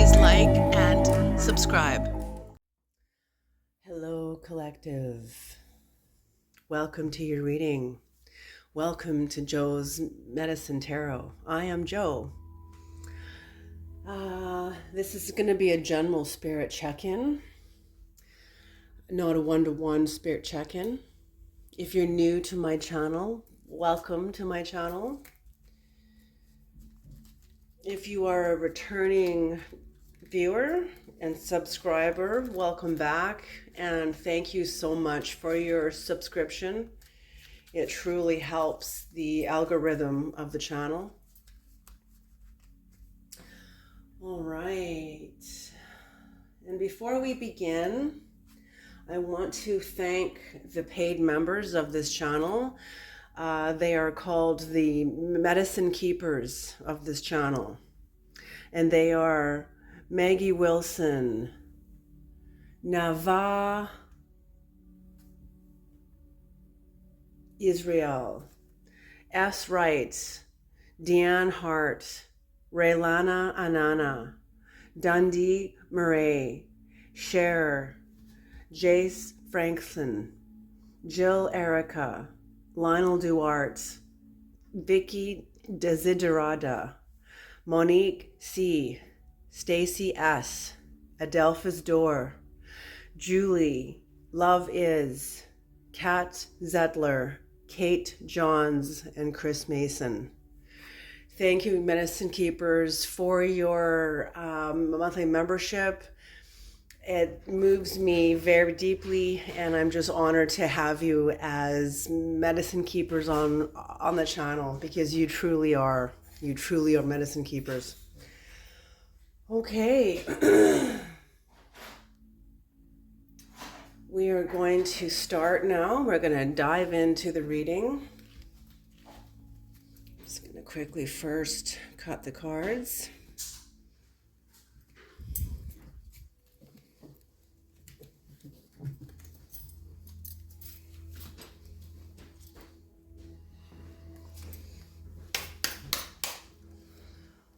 please like and subscribe. Hello, collective. Welcome to your reading. Welcome to Joe's Medicine Tarot. I am Joe. This is going to be a general spirit check-in, not a one-to-one spirit check-in. If you're new to my channel, welcome to my channel. If you are a returning viewer and subscriber, welcome back, and thank you so much for your subscription. It truly helps the algorithm of the channel. All right, and before we begin, I want to thank the paid members of this channel. They are called the medicine keepers of this channel, and they are Maggie Wilson, Nava Israel, S. Wright, Deanne Hart, Raylana Anana, Dundee Murray, Cher, Jace Frankson, Jill Erica, Lionel Duarte, Vicky Desiderada, Monique C., Stacy S., Adelphus Dorr, Julie, Love Is, Kat Zettler, Kate Johns, and Chris Mason. Thank you, Medicine Keepers, for your monthly membership. It moves me very deeply, and I'm just honored to have you as Medicine Keepers on the channel, because you truly are Medicine Keepers. Okay. We are going to start now. We're going to dive into the reading. I'm just going to quickly first cut the cards.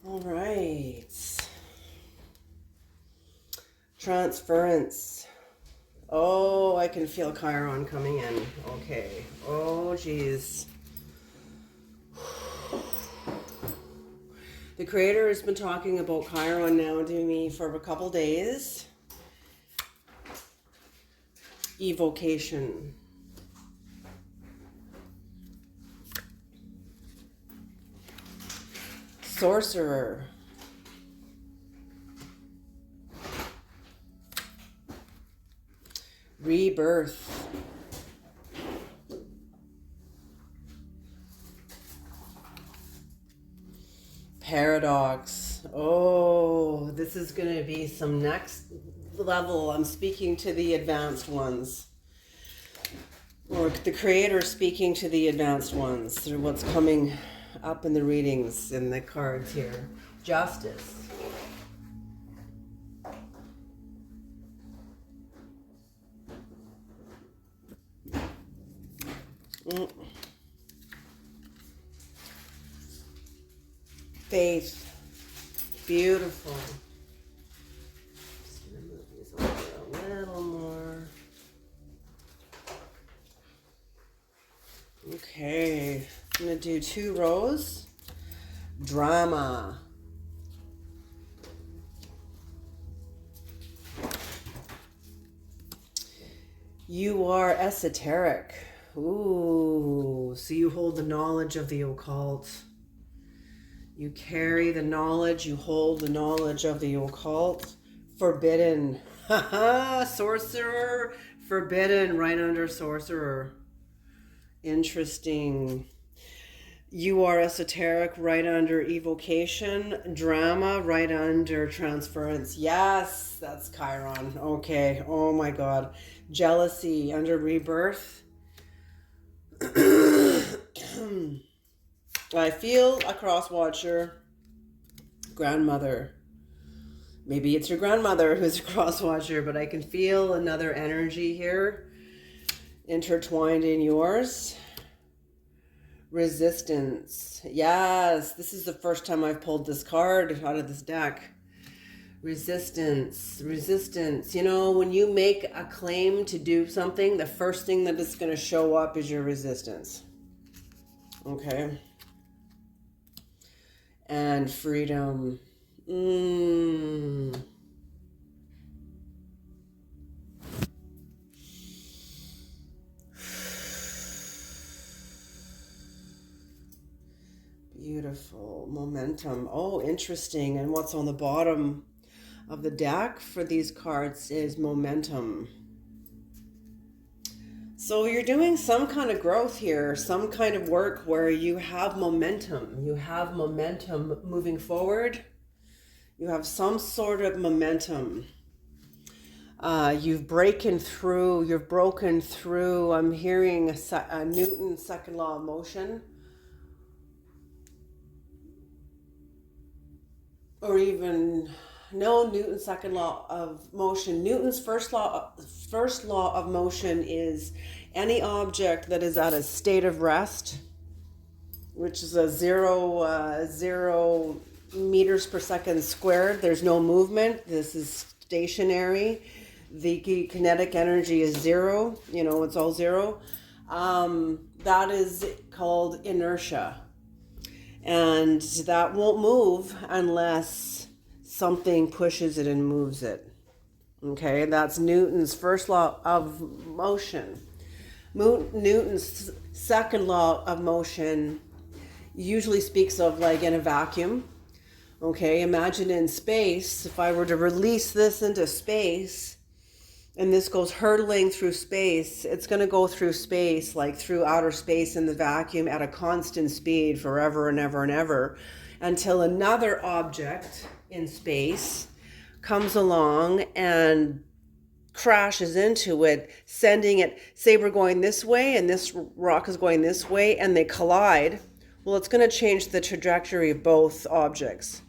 All right. Transference. Oh, I can feel Chiron coming in. Okay. Oh, geez. The Creator has been talking about Chiron now to me for a couple days. Evocation. Sorcerer. Rebirth. Paradox. Oh, this is going to be some next level. I'm speaking to the advanced ones. Or the Creator speaking to the advanced ones through what's coming up in the readings in the cards here. Justice. Faith. Beautiful. Just gonna move these over a little more. Okay. I'm gonna do 2 rows. Drama. You are esoteric. Ooh, so you hold the knowledge of the occult. You carry the knowledge, you hold the knowledge of the occult. Forbidden. Haha, sorcerer. Forbidden right under sorcerer. Interesting. You are esoteric right under evocation. Drama right under transference. Yes, that's Chiron. Okay. Oh my God. Jealousy under rebirth. I feel a cross watcher. Grandmother. Maybe it's your grandmother who's a cross watcher, but I can feel another energy here intertwined in yours. Resistance. Yes, this is the first time I've pulled this card out of this deck. Resistance. You know, when you make a claim to do something, the first thing that is going to show up is your resistance. Okay? And freedom. Beautiful. Momentum. Oh, interesting. And what's on the bottom of the deck for these cards is momentum. So you're doing some kind of growth here, some kind of work where you have momentum. You have momentum moving forward. You have some sort of momentum. You've broken through. I'm hearing a Newton's second law of motion. Or even Newton's second law of motion. Newton's first law of motion is any object that is at a state of rest, which is a zero meters per second squared. There's no movement. This is stationary. The kinetic energy is zero. You know, it's all zero. That is called inertia. And that won't move unless something pushes it and moves it. Okay, that's Newton's first law of motion. Newton's second law of motion usually speaks of like in a vacuum. Okay, imagine in space, if I were to release this into space, and this goes hurtling through space, it's going to go through space, like through outer space in the vacuum at a constant speed forever and ever and ever, until another object in space comes along and crashes into it, sending it, say we're going this way and this rock is going this way, and they collide. Well, it's going to change the trajectory of both objects.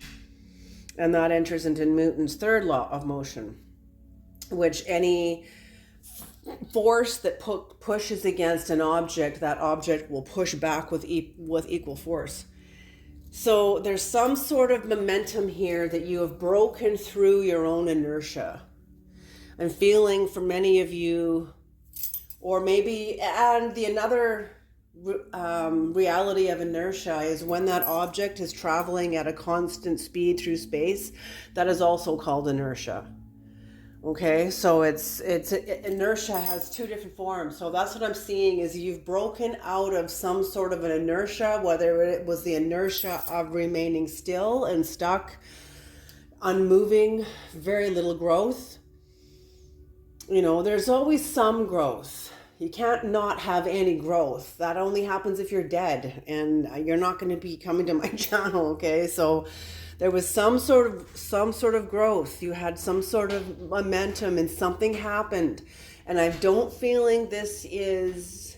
And that enters into Newton's third law of motion, which any force that pushes against an object, that object will push back with equal force. So there's some sort of momentum here that you have broken through your own inertia. I'm feeling for many of you, or maybe, and the another reality of inertia is when that object is traveling at a constant speed through space, that is also called inertia. Okay, so it's inertia has two different forms. So that's what I'm seeing is you've broken out of some sort of an inertia, whether it was the inertia of remaining still and stuck, unmoving, very little growth. You know, there's always some growth. You can't not have any growth. That only happens if you're dead, and you're not going to be coming to my channel, okay? So there was some sort of growth. You had some sort of momentum and something happened. And I don't feeling this is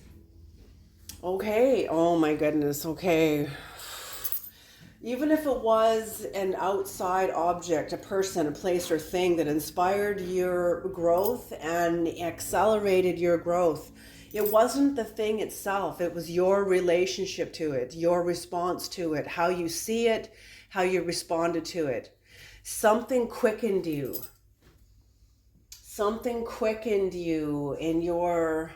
okay. Oh my goodness. Okay. Even if it was an outside object, a person, a place or thing that inspired your growth and accelerated your growth, it wasn't the thing itself. It was your relationship to it, your response to it, how you see it, how you responded to it. Something quickened you. Something quickened you in your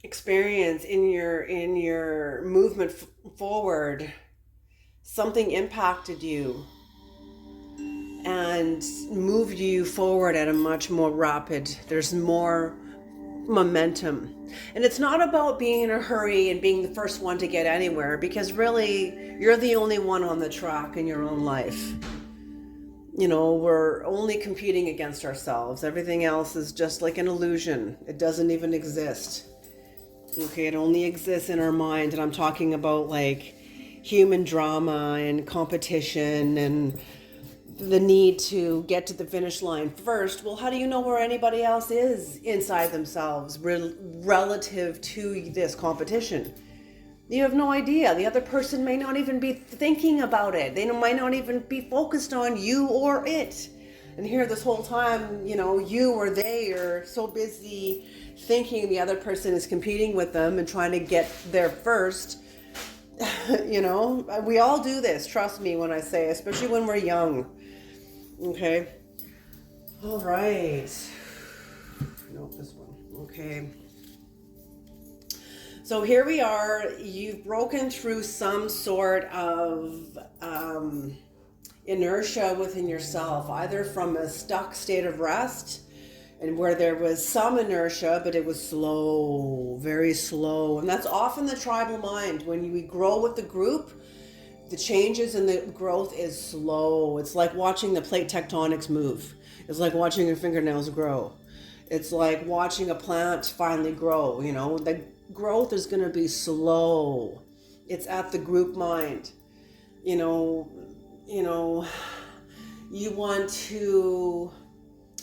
experience, in your movement forward. Something impacted you and moved you forward at a much more rapid, there's more momentum. And it's not about being in a hurry and being the first one to get anywhere, because really you're the only one on the track in your own life. You know, we're only competing against ourselves. Everything else is just like an illusion. It doesn't even exist. Okay, it only exists in our mind. And I'm talking about like human drama and competition and the need to get to the finish line first. Well, how do you know where anybody else is inside themselves relative to this competition? You have no idea. The other person may not even be thinking about it. They might not even be focused on you or it. And here this whole time, you know, you or they are so busy thinking the other person is competing with them and trying to get there first, You know, we all do this, trust me when I say, especially when we're young. Okay. All right. Nope, this one. Okay. So here we are. You've broken through some sort of inertia within yourself, either from a stuck state of rest and where there was some inertia, but it was slow, very slow. And that's often the tribal mind. When we grow with the group, the changes and the growth is slow. It's like watching the plate tectonics move. It's like watching your fingernails grow. It's like watching a plant finally grow. You know, the growth is going to be slow. It's at the group mind. You know, you want to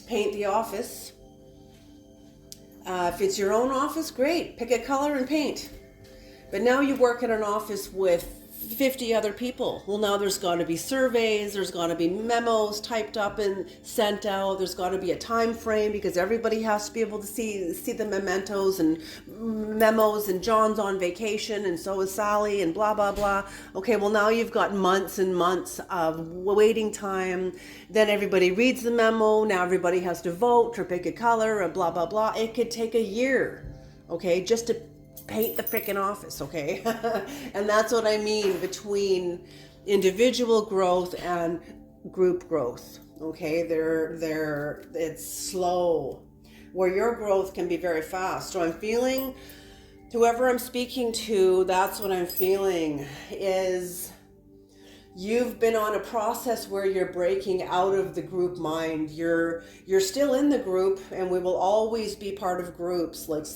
paint the office. If it's your own office, great. Pick a color and paint. But now you work in an office with 50 other people. Well, now there's got to be surveys, there's got to be memos typed up and sent out, there's got to be a time frame because everybody has to be able to see the mementos and memos, and John's on vacation and so is Sally and blah blah blah. Okay, well now you've got months and months of waiting time. Then everybody reads the memo, now everybody has to vote or pick a color or blah blah blah. It could take a year, okay, just to paint the freaking office, okay? And that's what I mean between individual growth and group growth, okay? It's slow, where your growth can be very fast. So I'm feeling, whoever I'm speaking to, that's what I'm feeling, is you've been on a process where you're breaking out of the group mind. You're still in the group, and we will always be part of groups, like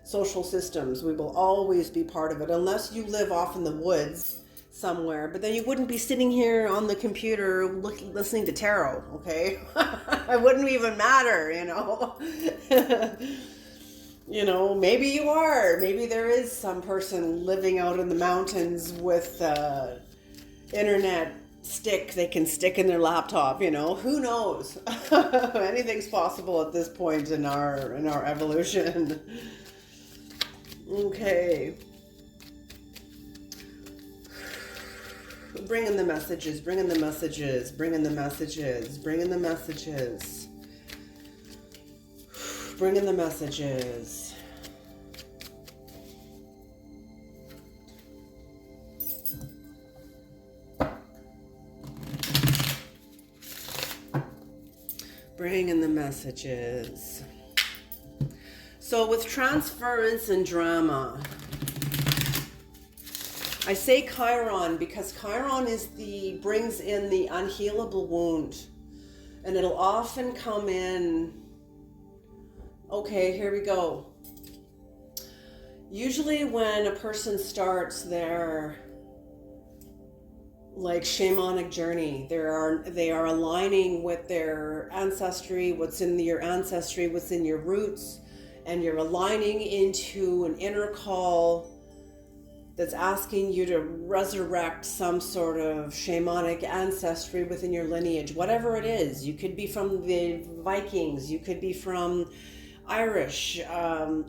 social systems. We will always be part of it, unless you live off in the woods somewhere. But then you wouldn't be sitting here on the computer listening to tarot, okay? It wouldn't even matter, you know? You know, maybe you are. Maybe there is some person living out in the mountains with internet stick they can stick in their laptop, you know? Who knows? Anything's possible at this point in our evolution. Okay. Bring in the messages, bring in the messages, bring in the messages, bring in the messages. Bring in the messages. Bring in the messages. So with transference and drama, I say Chiron because Chiron brings in the unhealable wound, and it'll often come in. Okay, here we go. Usually when a person starts their shamanic journey, they are aligning with their ancestry, what's in your ancestry, what's in your roots, and you're aligning into an inner call that's asking you to resurrect some sort of shamanic ancestry within your lineage, whatever it is. You could be from the Vikings, you could be from Irish,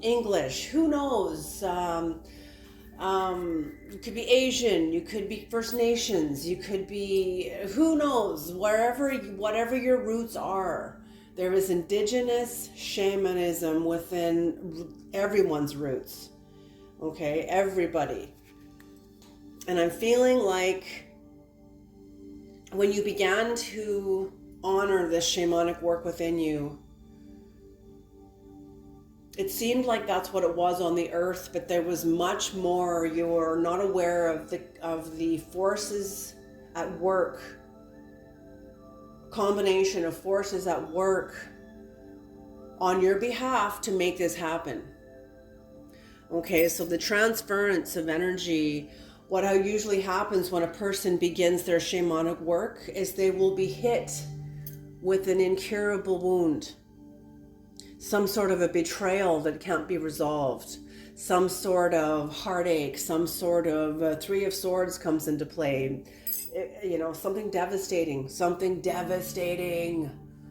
English, who knows? You could be Asian, you could be First Nations, you could be, who knows, whatever your roots are. There is indigenous shamanism within everyone's roots. Okay, everybody. And I'm feeling like when you began to honor this shamanic work within you, it seemed like that's what it was on the earth, but there was much more. You're not aware of the forces at work, combination of forces at work on your behalf to make this happen. Okay, so the transference of energy, what usually happens when a person begins their shamanic work is they will be hit with an incurable wound, some sort of a betrayal that can't be resolved, some sort of heartache, some sort of Three of Swords comes into play. Something devastating.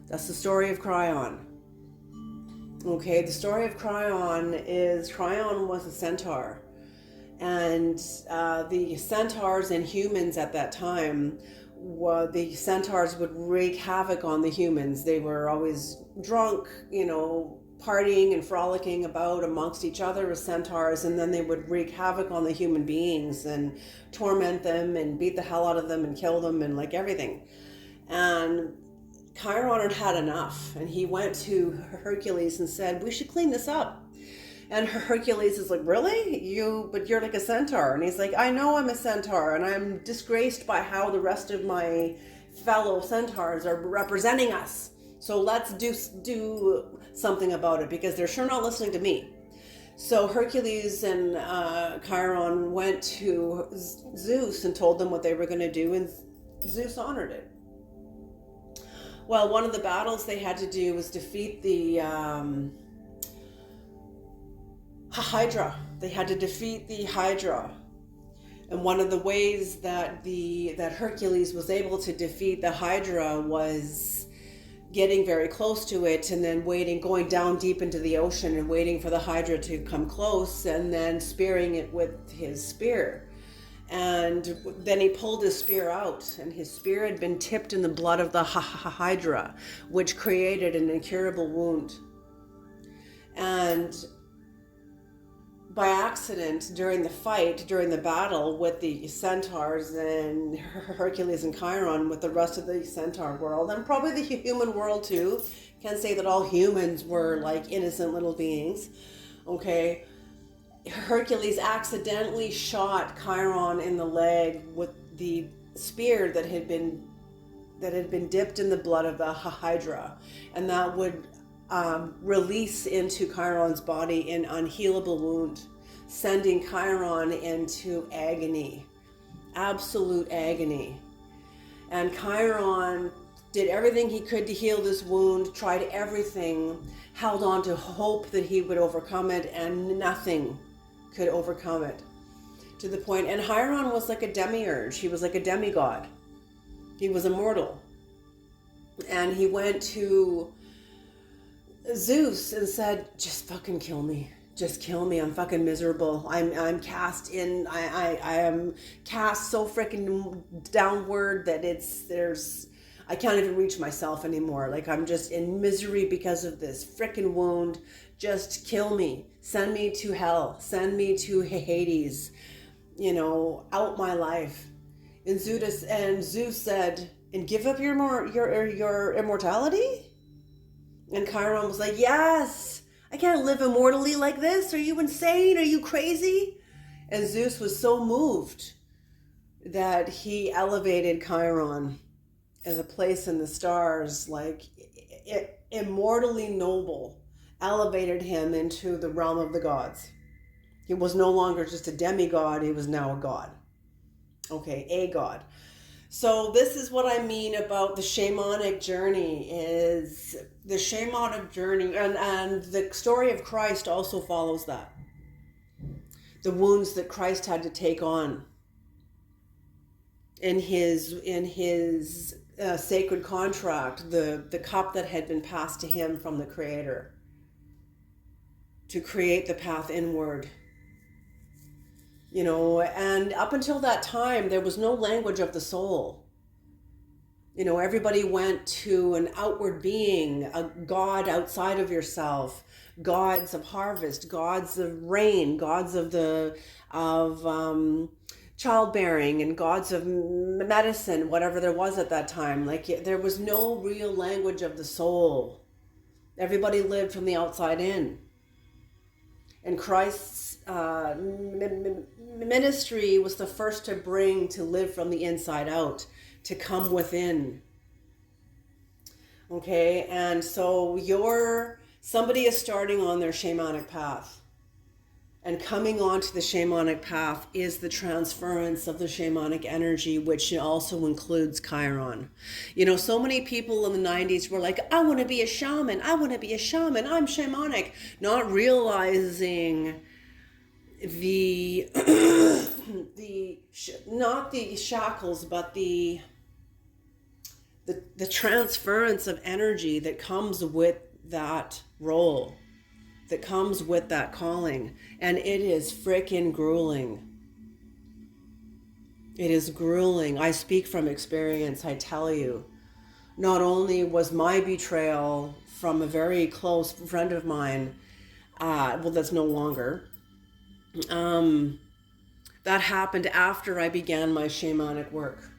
That's the story of Cryon. Okay, the story of Cryon was a centaur. And the centaurs and humans at that time, the centaurs would wreak havoc on the humans. They were always drunk, partying and frolicking about amongst each other as centaurs, and then they would wreak havoc on the human beings and torment them and beat the hell out of them and kill them and like everything. And Chiron had enough, and he went to Hercules and said, we should clean this up. And Hercules is like, really? But you're like a centaur. And he's like, I know I'm a centaur, and I'm disgraced by how the rest of my fellow centaurs are representing us. So let's do something about it, because they're sure not listening to me. So Hercules and Chiron went to Zeus and told them what they were going to do, and Zeus honored it. Well, one of the battles they had to do was defeat the Hydra. They had to defeat the Hydra. And one of the ways that Hercules was able to defeat the Hydra was getting very close to it, and then going down deep into the ocean and waiting for the Hydra to come close, and then spearing it with his spear. And then he pulled his spear out, and his spear had been tipped in the blood of the Hydra, which created an incurable wound. And by accident, during the battle with the centaurs and Hercules and Chiron, with the rest of the centaur world, and probably the human world too, can't say that all humans were like innocent little beings, okay? Hercules accidentally shot Chiron in the leg with the spear that had been dipped in the blood of the Hydra, and that would release into Chiron's body an unhealable wound, sending Chiron into agony, absolute agony. And Chiron did everything he could to heal this wound, tried everything, held on to hope that he would overcome it, and nothing could overcome it. To the point, and Chiron was like a demiurge. He was like a demigod. He was immortal. And he went to Zeus and said, just fucking kill me. Just kill me. I'm fucking miserable. I'm cast in, I am cast so freaking downward that I can't even reach myself anymore. Like, I'm just in misery because of this freaking wound. Just kill me. Send me to hell. Send me to Hades. Out my life. And Zeus said, and give up your immortality? And Chiron was like, yes, I can't live immortally like this. Are you insane? Are you crazy? And Zeus was so moved that he elevated Chiron as a place in the stars, like immortally noble, elevated him into the realm of the gods. He was no longer just a demigod, he was now a god. Okay, a god. So this is what I mean about the shamanic journey, is the shamanic journey, and the story of Christ also follows that. The wounds that Christ had to take on in his sacred contract, the cup that had been passed to him from the Creator to create the path inward. And up until that time, there was no language of the soul. Everybody went to an outward being, a god outside of yourself, gods of harvest, gods of rain, gods of childbearing, and gods of medicine, whatever there was at that time. Like, there was no real language of the soul. Everybody lived from the outside in. And Christ's ministry was the first to live from the inside out, to come within. Okay, and so somebody is starting on their shamanic path, and coming onto the shamanic path is the transference of the shamanic energy, which also includes Chiron. So many people in the 90s were like, I want to be a shaman, I'm shamanic, not realizing not the shackles, but the transference of energy that comes with that role, that comes with that calling. And it is freaking grueling. It is grueling. I speak from experience, I tell you. Not only was my betrayal from a very close friend of mine, well, that's no longer, that happened after I began my shamanic work.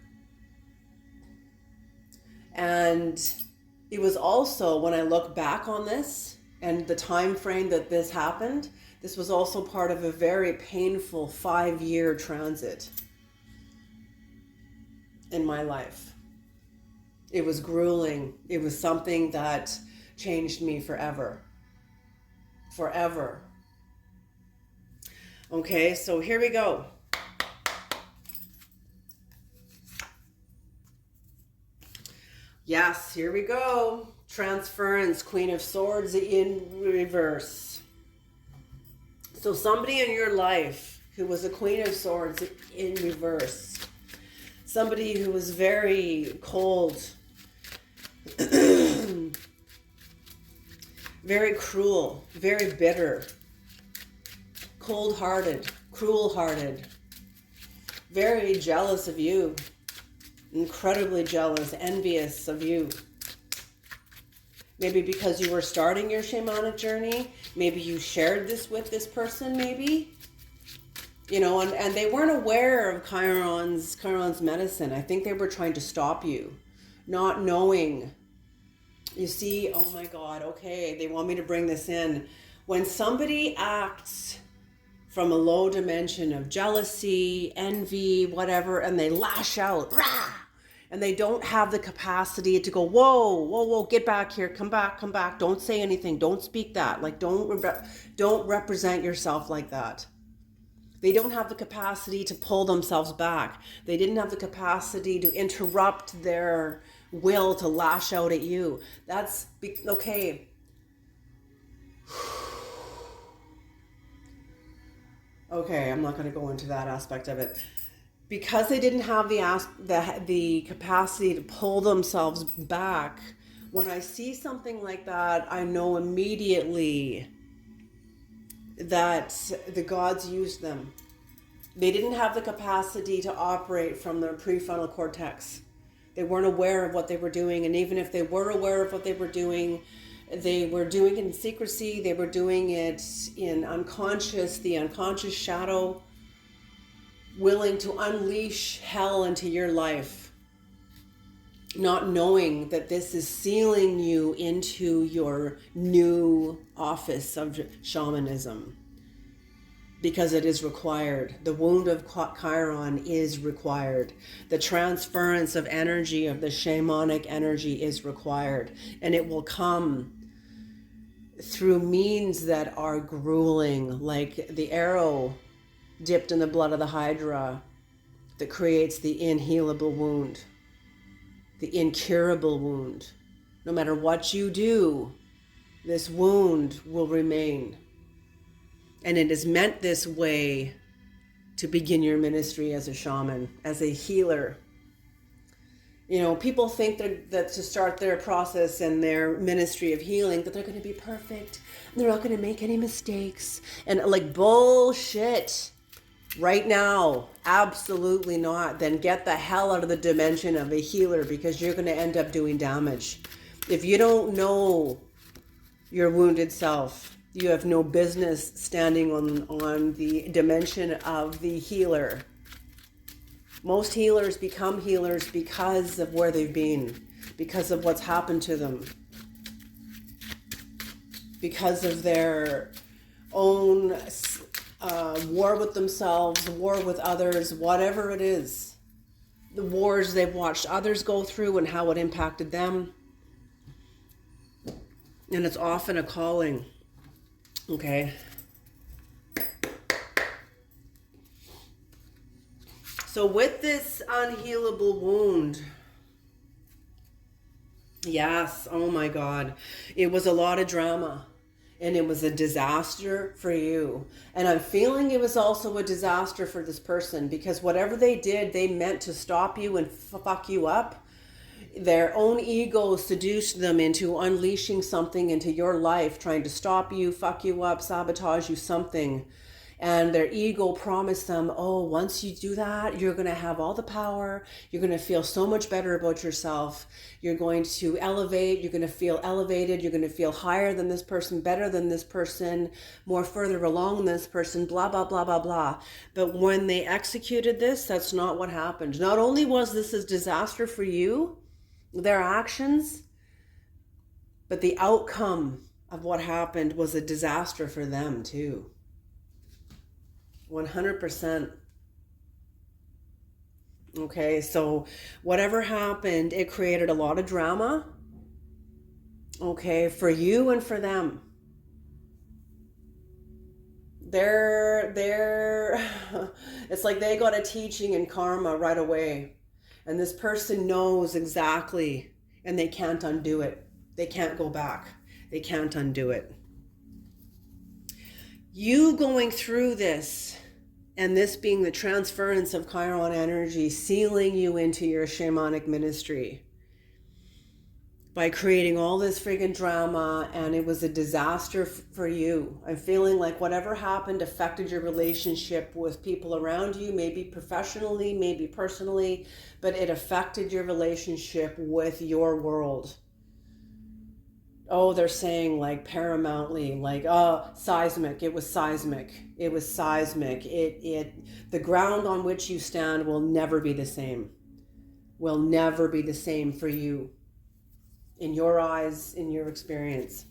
And it was also, when I look back on this and the time frame that this happened, this was also part of a very painful 5-year transit in my life. It was grueling. It was something that changed me forever. Forever. Okay, so here we go. Yes, here we go. Transference, Queen of Swords in reverse. So somebody in your life who was a Queen of Swords in reverse. Somebody who was very cold. Very cruel. Very bitter. Cold-hearted. Cruel-hearted. Very jealous of you. Incredibly jealous, envious of you. Maybe because you were starting your shamanic journey. Maybe you shared this with this person, maybe. You know, and they weren't aware of Chiron's medicine. I think they were trying to stop you. Not knowing. You see, oh my God, okay, they want me to bring this in. When somebody acts from a low dimension of jealousy, envy, whatever, and they lash out, rah! And they don't have the capacity to go, whoa, get back here, come back, don't say anything, don't speak that, like don't represent yourself like that. They don't have the capacity to pull themselves back. They didn't have the capacity to interrupt their will to lash out at you. That's okay. Okay, I'm not going to go into that aspect of it. Because they didn't have the capacity to pull themselves back, when I see something like that, I know immediately that the gods used them. They didn't have the capacity to operate from their prefrontal cortex. They weren't aware of what they were doing, and even if they were aware of what they were doing it in secrecy. They were doing it in the unconscious shadow, willing to unleash hell into your life, not knowing that this is sealing you into your new office of shamanism, because it is required. The wound of Chiron is required. The transference of energy, of the shamanic energy, is required, and it will come through means that are grueling, like the arrow dipped in the blood of the Hydra that creates the inhealable wound, the incurable wound. No matter what you do, this wound will remain. And it is meant this way to begin your ministry as a shaman, as a healer. You know, people think that to start their process and their ministry of healing, that they're going to be perfect, and they're not going to make any mistakes, and like bullshit. Right now, absolutely not. Then get the hell out of the dimension of a healer, because you're going to end up doing damage. If you don't know your wounded self, you have no business standing on the dimension of the healer. Most healers become healers because of where they've been, because of what's happened to them, because of their own war with themselves, war with others, whatever it is. The wars they've watched others go through and how it impacted them. And it's often a calling. Okay. So with this unhealable wound, yes, oh my God, it was a lot of drama. And it was a disaster for you. And I'm feeling it was also a disaster for this person, because whatever they did, they meant to stop you and fuck you up. Their own ego seduced them into unleashing something into your life, trying to stop you, fuck you up, sabotage you, something. And their ego promised them, oh, once you do that, you're going to have all the power. You're going to feel so much better about yourself. You're going to elevate. You're going to feel elevated. You're going to feel higher than this person, better than this person, more further along than this person, blah, blah, blah, blah, blah. But when they executed this, that's not what happened. Not only was this a disaster for you, their actions, but the outcome of what happened was a disaster for them too. 100%. Okay, so whatever happened, it created a lot of drama, okay, for you and for them. They're it's like they got a teaching in karma right away. And this person knows exactly, and they can't undo it. They can't go back. They can't undo it. You going through this, and this being the transference of Chiron energy, sealing you into your shamanic ministry by creating all this friggin' drama, and it was a disaster for you. I'm feeling like whatever happened affected your relationship with people around you, maybe professionally, maybe personally, but it affected your relationship with your world. Oh, they're saying like paramountly, like, oh, seismic. It was seismic. It was seismic. The ground on which you stand will never be the same. Will never be the same for you. In your eyes, in your experience.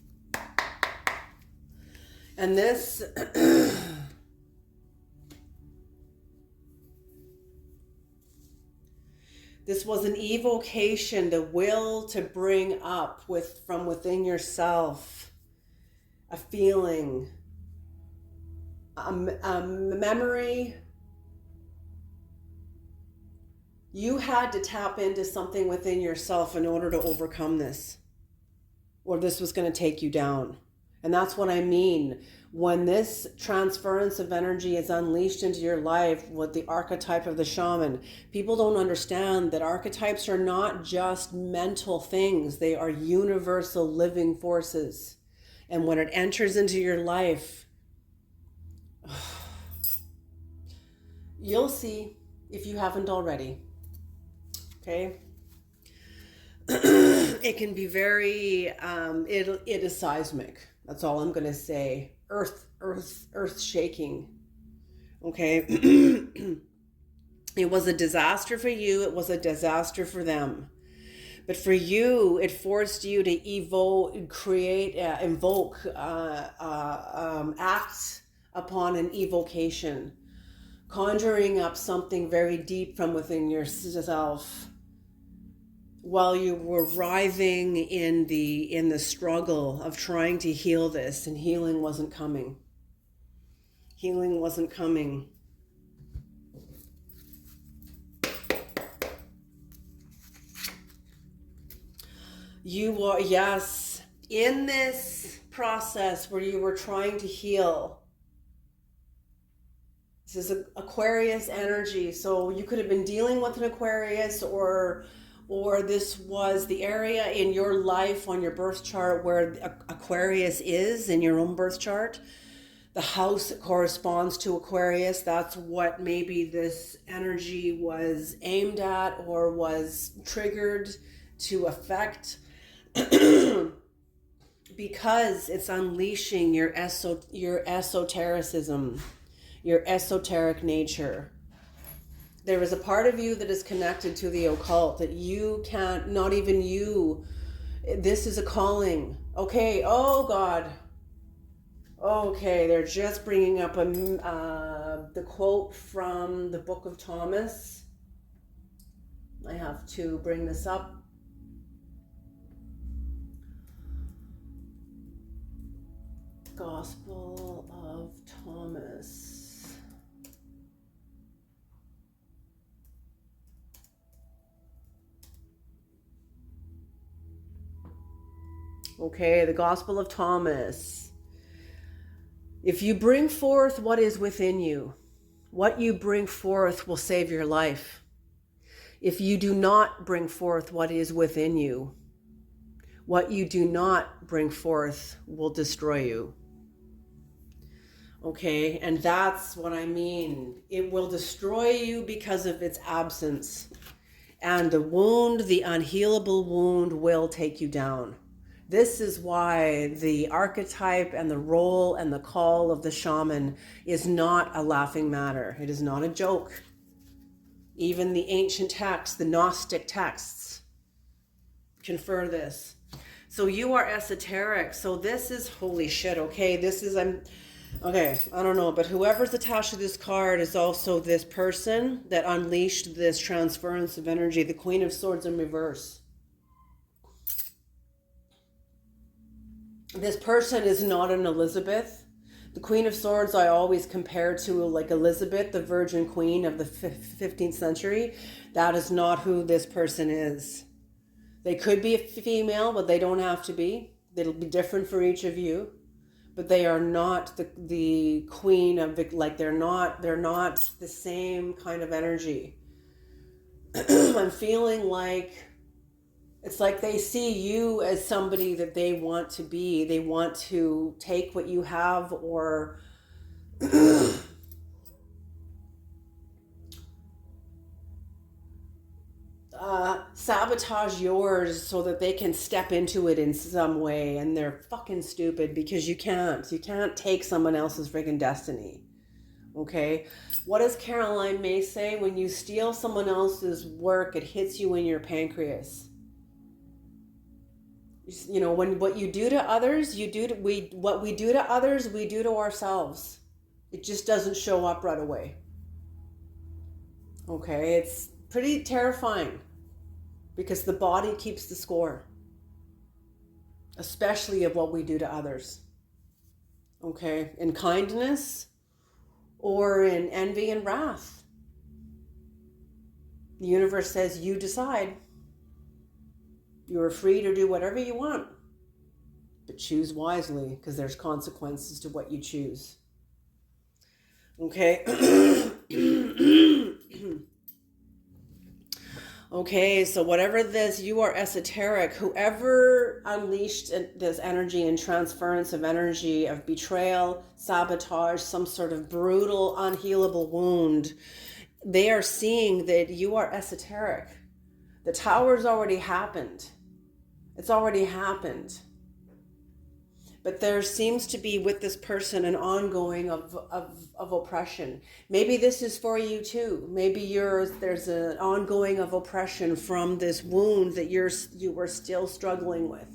And this, this was an evocation, the will to bring up from within yourself a feeling, a memory. You had to tap into something within yourself in order to overcome this, or this was going to take you down. And that's what I mean. When this transference of energy is unleashed into your life with the archetype of the shaman, people don't understand that archetypes are not just mental things. They are universal living forces. And when it enters into your life, you'll see if you haven't already. Okay? It can be very, it is seismic. That's all I'm going to say. Earth shaking. Okay? It was a disaster for you. It was a disaster for them. But for you, it forced you to invoke, act upon an evocation, conjuring up something very deep from within yourself, while you were writhing in the struggle of trying to heal this, and healing wasn't coming. Healing wasn't coming. You were, yes, in this process where you were trying to heal. This is Aquarius energy, so you could have been dealing with an Aquarius, or this was the area in your life on your birth chart where Aquarius is in your own birth chart. The house that corresponds to Aquarius, that's what maybe this energy was aimed at or was triggered to affect, because it's unleashing your esotericism, your esoteric nature. There is a part of you that is connected to the occult that you can't, not even you, this is a calling. Okay, oh God. Okay, they're just bringing up the quote from the Book of Thomas. I have to bring this up. Gospel of Thomas. Okay, the Gospel of Thomas. If you bring forth what is within you, what you bring forth will save your life. If you do not bring forth what is within you, what you do not bring forth will destroy you. Okay, and that's what I mean. It will destroy you because of its absence. And the wound, the unhealable wound, will take you down. This is why the archetype and the role and the call of the shaman is not a laughing matter. It is not a joke. Even the ancient texts, the Gnostic texts, confer this. So you are esoteric. So this is holy shit, okay? Okay, I don't know, but whoever's attached to this card is also this person that unleashed this transference of energy, the Queen of Swords in reverse. This person is not an Elizabeth. The Queen of Swords I always compare to like Elizabeth, the Virgin Queen of the 15th century. That is not who this person is. They could be a female, but they don't have to be. It'll be different for each of you. But they are not the queen of the, like they're not the same kind of energy. I'm feeling like it's like they see you as somebody that they want to be. They want to take what you have or sabotage yours so that they can step into it in some way. And they're fucking stupid because you can't take someone else's freaking destiny. Okay, what does Caroline May say? When you steal someone else's work, it hits you in your pancreas. You know, when what you do to others, what we do to others, we do to ourselves. It just doesn't show up right away. Okay, it's pretty terrifying because the body keeps the score, especially of what we do to others. Okay, in kindness or in envy and wrath. The universe says you decide. You are free to do whatever you want, but choose wisely because there's consequences to what you choose. Okay. Okay, so whatever this, you are esoteric. Whoever unleashed this energy and transference of energy of betrayal, sabotage, some sort of brutal, unhealable wound, they are seeing that you are esoteric. The tower's already happened. It's already happened. But there seems to be with this person an ongoing of oppression. Maybe this is for you too. Maybe there's an ongoing of oppression from this wound that you were still struggling with.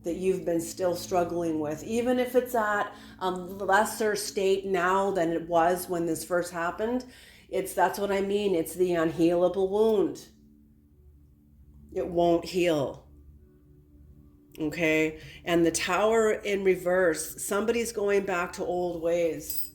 That you've been still struggling with. Even if it's at a lesser state now than it was when this first happened. That's what I mean. It's the unhealable wound. It won't heal. Okay, and the tower in reverse, somebody's going back to old ways.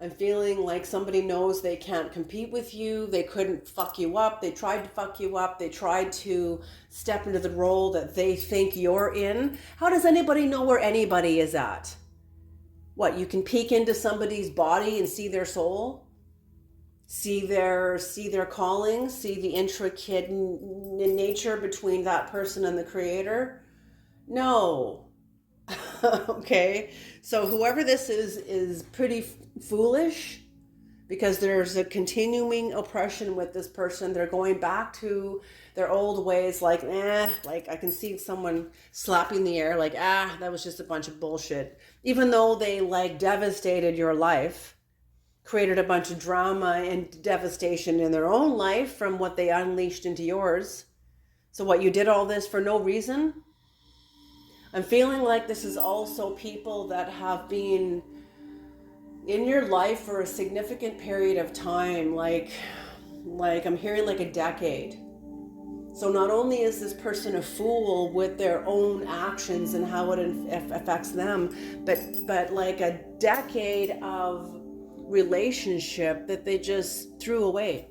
I'm feeling like somebody knows they can't compete with you. They couldn't fuck you up. They tried to fuck you up. They tried to step into the role that they think you're in. How does anybody know where anybody is at? What, you can peek into somebody's body and see their soul? See their calling? See the intricate nature between that person and the creator? No. Okay, so whoever this is pretty foolish because there's a continuing oppression with this person. They're going back to their old ways, like I can see someone slapping the air like, that was just a bunch of bullshit. Even though they like devastated your life, created a bunch of drama and devastation in their own life from what they unleashed into yours. So what, you did all this for no reason? I'm feeling like this is also people that have been in your life for a significant period of time, like I'm hearing like a decade. So not only is this person a fool with their own actions and how it affects them, but like a decade of relationship that they just threw away.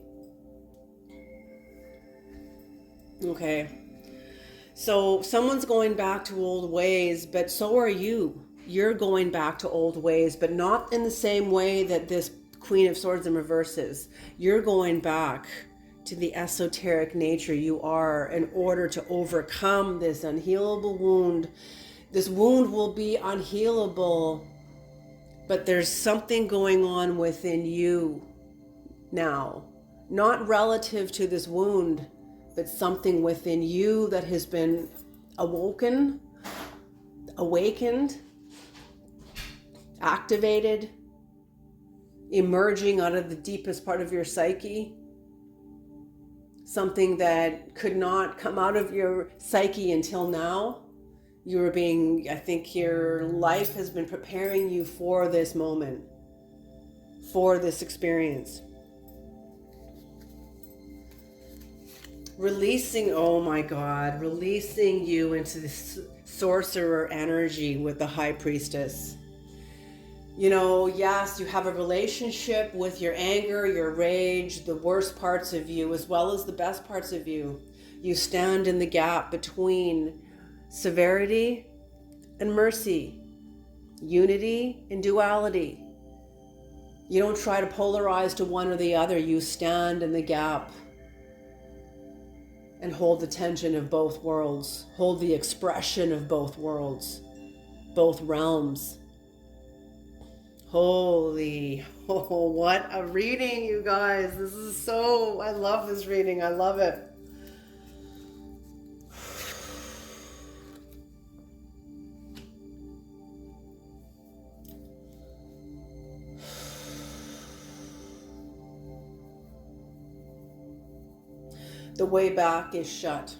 Okay. So someone's going back to old ways, but so are you. You're going back to old ways, but not in the same way that this Queen of Swords in reverse is. You're going back to the esoteric nature you are in order to overcome this unhealable wound. This wound will be unhealable, But there's something going on within you now, not relative to this wound, but something within you that has been awakened, activated, emerging out of the deepest part of your psyche. Something that could not come out of your psyche until now. I think your life has been preparing you for this moment, for this experience. Releasing you into this sorcerer energy with the High Priestess. Yes, you have a relationship with your anger, your rage, the worst parts of you, as well as the best parts of you. You stand in the gap between severity and mercy, unity and duality. You don't try to polarize to one or the other. You stand in the gap and hold the tension of both worlds, hold the expression of both worlds, both realms. What a reading, you guys. I love this reading. I love it. The way back is shut.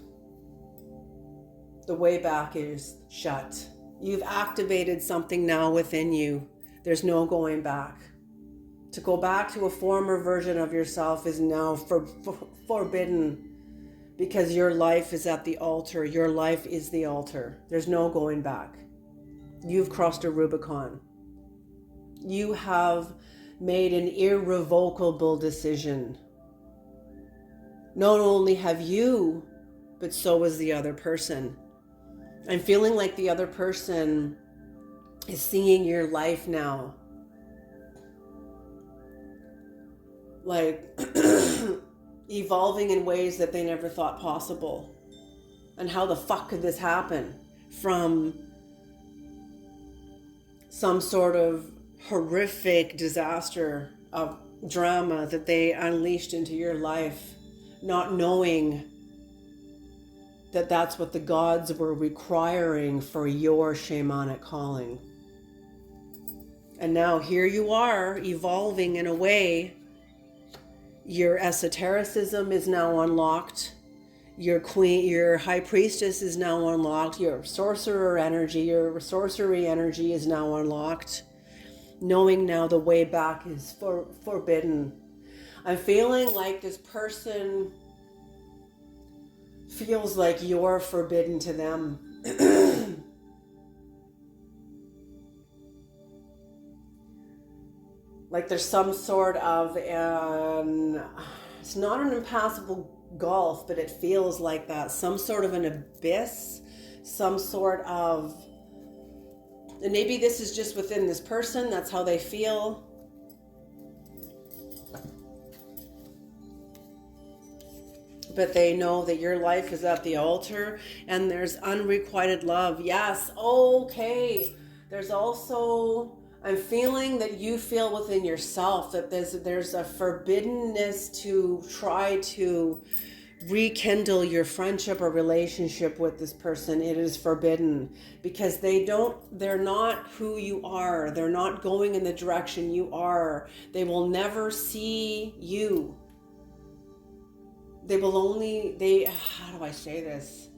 The way back is shut. You've activated something now within you. There's no going back. To go back to a former version of yourself is now forbidden, because your life is at the altar. Your life is the altar. There's no going back. You've crossed a Rubicon. You have made an irrevocable decision. Not only have you, but so is the other person. I'm feeling like the other person is seeing your life now, like evolving in ways that they never thought possible. And how the fuck could this happen from some sort of horrific disaster of drama that they unleashed into your life, not knowing that that's what the gods were requiring for your shamanic calling. And now here you are, evolving in a way. Your esotericism is now unlocked. Your high priestess is now unlocked. Your sorcerer energy, your sorcery energy is now unlocked. Knowing now the way back is forbidden. I'm feeling like this person feels like you're forbidden to them. Like there's some sort of it's not an impassable gulf, but it feels like that. Some sort of an abyss, some sort of, and maybe this is just within this person, that's how they feel. But they know that your life is at the altar and there's unrequited love. Yes, okay. There's also, I'm feeling that you feel within yourself that there's a forbiddenness to try to rekindle your friendship or relationship with this person. It is forbidden because they're not who you are. They're not going in the direction you are. They will never see you. How do I say this?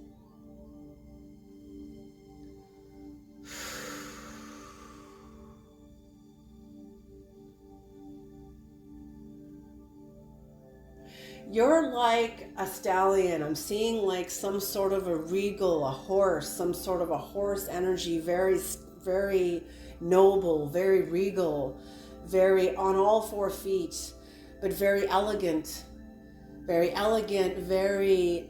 You're like a stallion. I'm seeing like some sort of a regal, a horse, some sort of a horse energy, very, very noble, very regal, very on all 4 feet, but very elegant, very eloquent, very,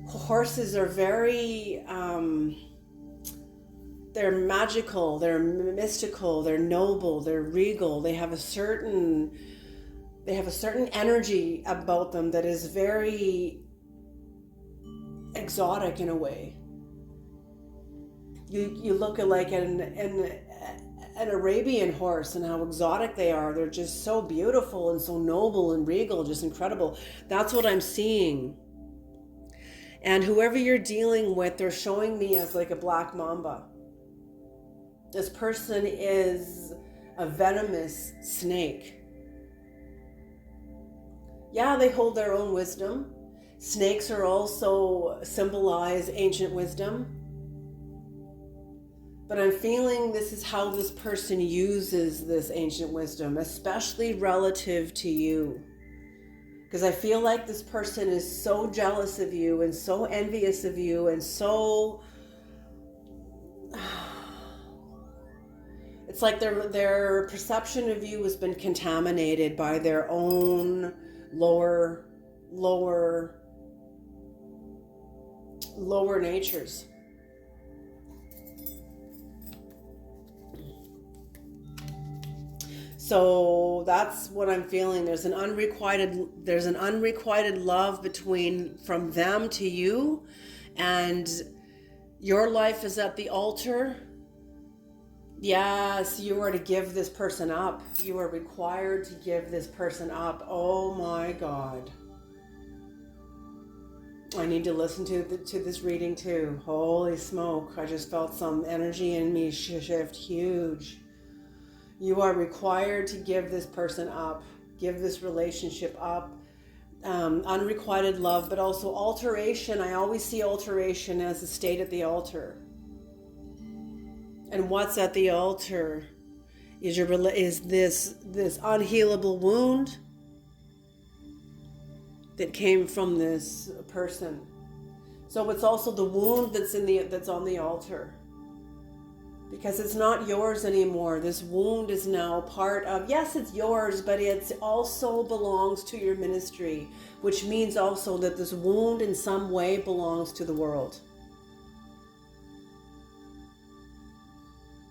horses are very, they're magical, they're mystical, they're noble, they're regal. They have a certain energy about them that is very exotic in a way. You look at like an Arabian horse and how exotic they are. They're just so beautiful and so noble and regal, just incredible. That's what I'm seeing. And whoever you're dealing with, they're showing me as like a black mamba. This person is a venomous snake. Yeah, they hold their own wisdom. Snakes are also symbolize ancient wisdom. But I'm feeling this is how this person uses this ancient wisdom, especially relative to you. Because I feel like this person is so jealous of you and so envious of you and so... It's like their perception of you has been contaminated by their own lower natures. So that's what I'm feeling. There's an unrequited love from them to you, and your life is at the altar. Yes, you are to give this person up. You are required to give this person up. Oh my God. I need to listen to this reading too. Holy smoke. I just felt some energy in me shift huge. You are required to give this person up. Give this relationship up. Unrequited love, but also alteration. I always see alteration as a state at the altar. And what's at the altar is this unhealable wound that came from this person. So it's also the wound that's on the altar, because it's not yours anymore. This wound is now part of, yes, it's yours, but it also belongs to your ministry, which means also that this wound in some way belongs to the world.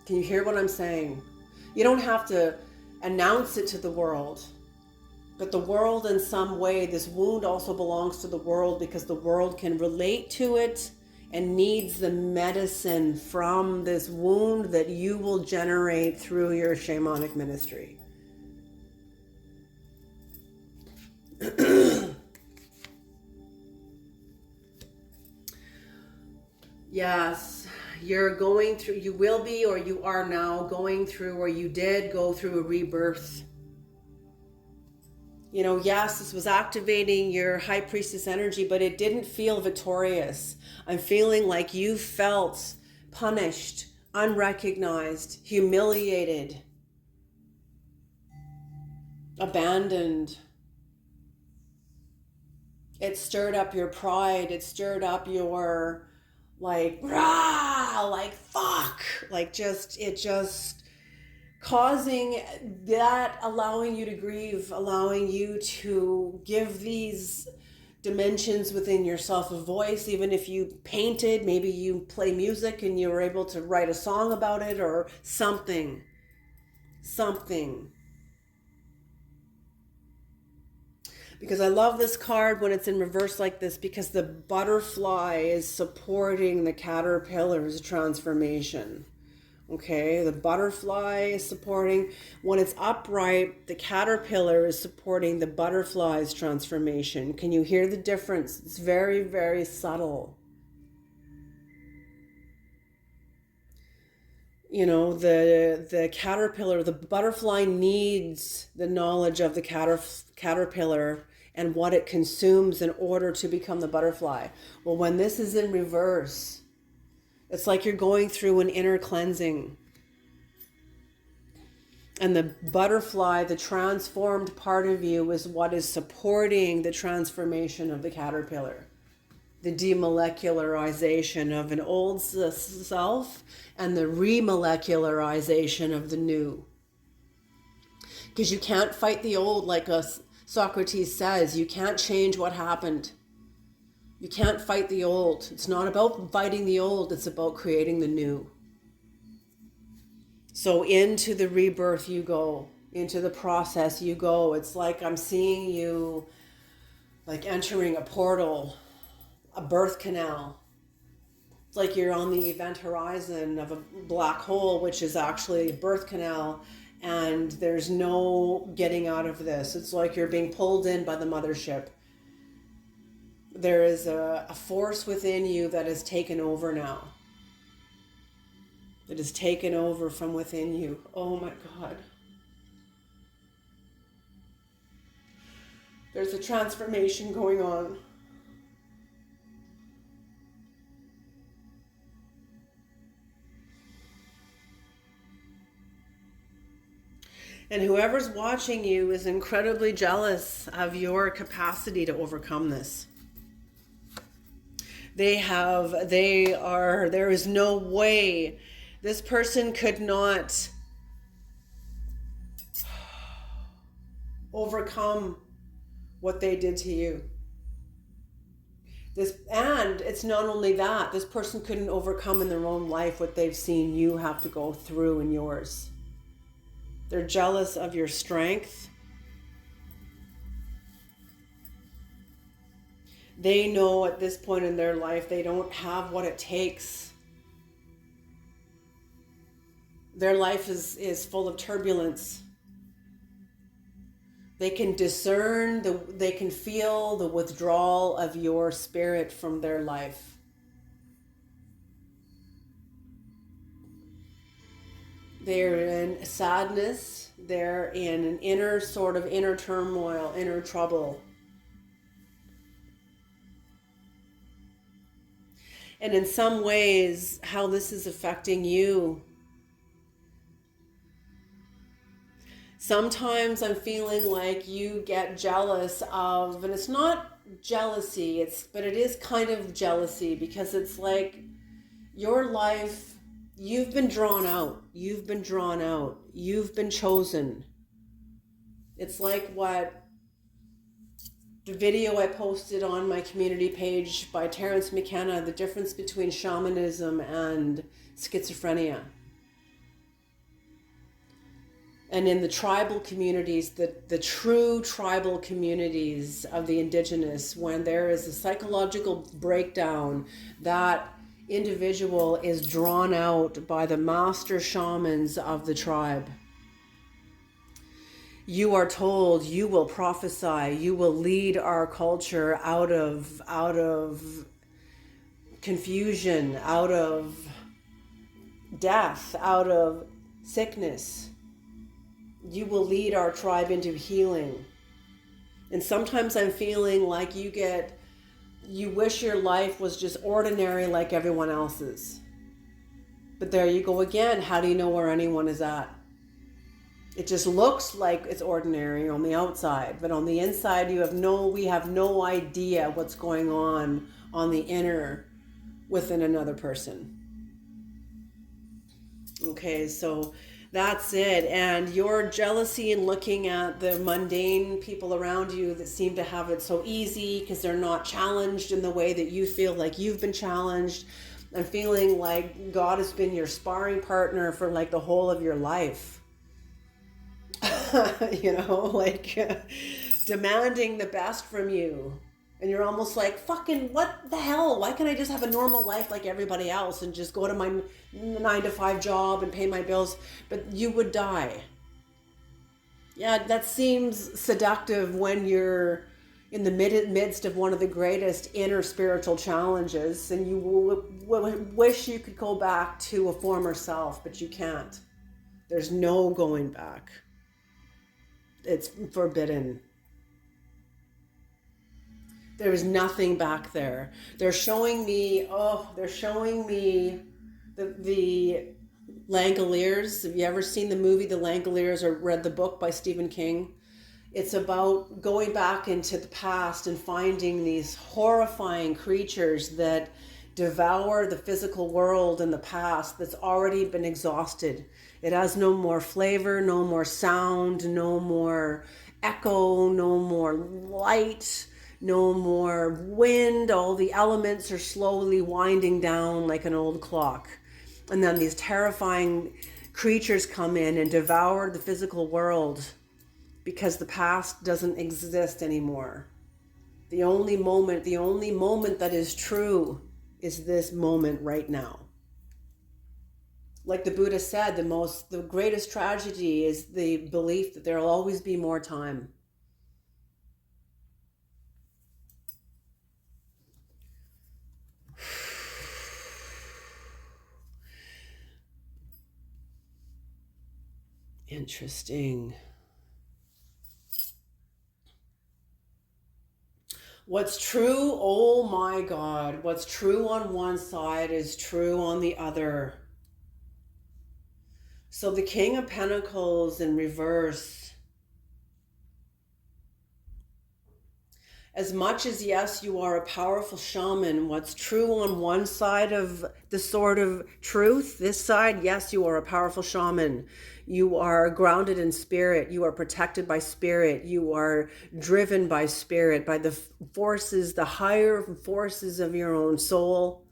Can you hear what I'm saying? You don't have to announce it to the world, but the world in some way, this wound also belongs to the world, because the world can relate to it and needs the medicine from this wound that you will generate through your shamanic ministry. Yes. You're going through, you will be, or you are now going through, or you did go through a rebirth. You know, yes, this was activating your high priestess energy, but it didn't feel victorious. I'm feeling like you felt punished, unrecognized, humiliated, abandoned. It stirred up your pride. It stirred up your like, rah, like fuck, like it just causing that, allowing you to grieve, allowing you to give these dimensions within yourself a voice. Even if you painted, maybe you play music and you were able to write a song about it or something. Because I love this card when it's in reverse like this, because the butterfly is supporting the caterpillar's transformation. Okay, the butterfly is supporting, when it's upright, the caterpillar is supporting the butterfly's transformation. Can you hear the difference? It's very, very subtle. You know, the caterpillar, the butterfly needs the knowledge of the caterpillar and what it consumes in order to become the butterfly. Well, when this is in reverse, it's like you're going through an inner cleansing. And the butterfly, the transformed part of you, is what is supporting the transformation of the caterpillar. The demolecularization of an old self and the remolecularization of the new. Because you can't fight the old, like Socrates says. You can't change what happened. You can't fight the old. It's not about fighting the old. It's about creating the new. So into the rebirth you go. Into the process you go. It's like I'm seeing you like entering a portal, a birth canal. It's like you're on the event horizon of a black hole, which is actually a birth canal, and there's no getting out of this. It's like you're being pulled in by the mothership. There is a force within you that has taken over now. It has taken over from within you. Oh my God. There's a transformation going on. And whoever's watching you is incredibly jealous of your capacity to overcome this. There is no way this person could not overcome what they did to you. And it's not only that, this person couldn't overcome in their own life what they've seen you have to go through in yours. They're jealous of your strength. They know at this point in their life they don't have what it takes. Their life is full of turbulence. They can discern, they can feel the withdrawal of your spirit from their life. They're in sadness. They're in an inner turmoil, inner trouble. And in some ways, how this is affecting you. Sometimes I'm feeling like you get jealous of, and it's not jealousy, but it is kind of jealousy, because it's like your life, you've been drawn out, you've been chosen. It's like what the video I posted on my community page by Terence McKenna, the difference between shamanism and schizophrenia. And in the tribal communities, the true tribal communities of the indigenous, when there is a psychological breakdown, that individual is drawn out by the master shamans of the tribe. You are told you will prophesy, you will lead our culture out of confusion, out of death, out of sickness. You will lead our tribe into healing. And sometimes I'm feeling like you wish your life was just ordinary like everyone else's. But there you go again. How do you know where anyone is at? It just looks like it's ordinary on the outside, but on the inside we have no idea what's going on the inner within another person. Okay, so that's it. And your jealousy in looking at the mundane people around you that seem to have it so easy because they're not challenged in the way that you feel like you've been challenged. I'm feeling like God has been your sparring partner for like the whole of your life. Demanding the best from you. And you're almost like, fucking, what the hell? Why can't I just have a normal life like everybody else and just go to my 9-to-5 job and pay my bills? But you would die. Yeah, that seems seductive when you're in the midst of one of the greatest inner spiritual challenges, and you wish you could go back to a former self, but you can't. There's no going back. It's forbidden. There is nothing back there. They're showing me the Langoliers. Have you ever seen the movie The Langoliers or read the book by Stephen King? It's about going back into the past and finding these horrifying creatures that devour the physical world in the past that's already been exhausted. It has no more flavor, no more sound, no more echo, no more light, no more wind. All the elements are slowly winding down like an old clock. And then these terrifying creatures come in and devour the physical world because the past doesn't exist anymore. The only moment that is true is this moment right now. Like the Buddha said, the greatest tragedy is the belief that there'll always be more time. Interesting. What's true, oh my God, what's true on one side is true on the other. So the King of Pentacles in reverse, as much as, yes, you are a powerful shaman, what's true on one side of the sword of truth, this side, yes, you are a powerful shaman. You are grounded in spirit. You are protected by spirit. You are driven by spirit, by the forces, the higher forces of your own soul.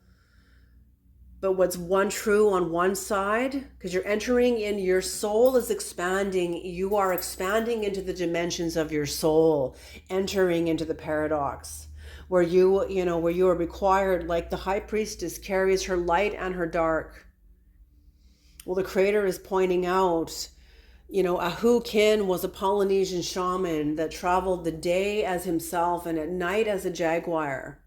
But what's one true on one side, because you're entering in, your soul is expanding. You are expanding into the dimensions of your soul, entering into the paradox where where you are required, like the high priestess carries her light and her dark. Well, the creator is pointing out, Ahu Kin was a Polynesian shaman that traveled the day as himself and at night as a jaguar.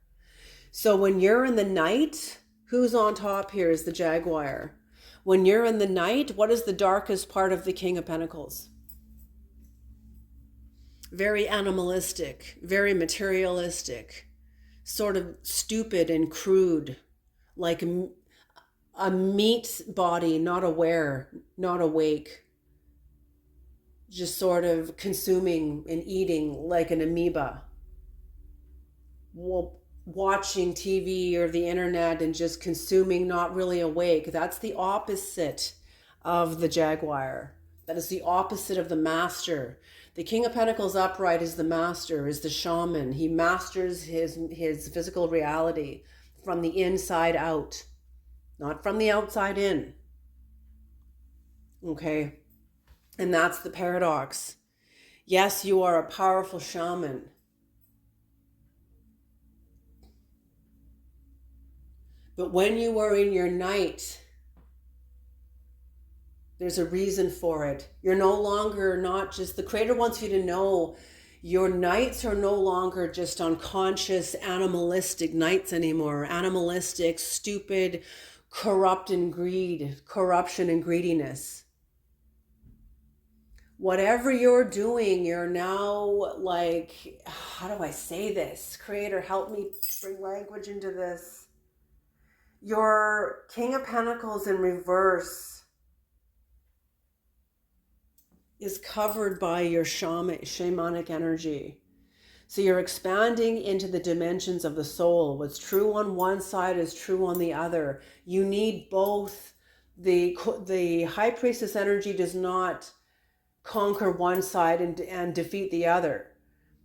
So when you're in the night, who's on top here is the jaguar. When you're in the night, what is the darkest part of the King of Pentacles? Very animalistic, very materialistic, sort of stupid and crude, like a meat body, not aware, not awake, just sort of consuming and eating like an amoeba. Well, watching TV or the internet and just consuming, not really awake. That's the opposite of the jaguar. That is the opposite of the master. The King of Pentacles upright is the master, is the shaman. He masters his physical reality from the inside out, not from the outside in. Okay? And that's the paradox. Yes, you are a powerful shaman. But when you are in your night, there's a reason for it. You're no longer not just, the creator wants you to know your nights are no longer just unconscious, animalistic nights anymore. Animalistic, stupid, corruption and greediness. Whatever you're doing, you're now like, how do I say this? Creator, help me bring language into this. Your King of Pentacles in reverse is covered by your shamanic energy. So you're expanding into the dimensions of the soul. What's true on one side is true on the other. You need both. The high priestess energy does not conquer one side and defeat the other.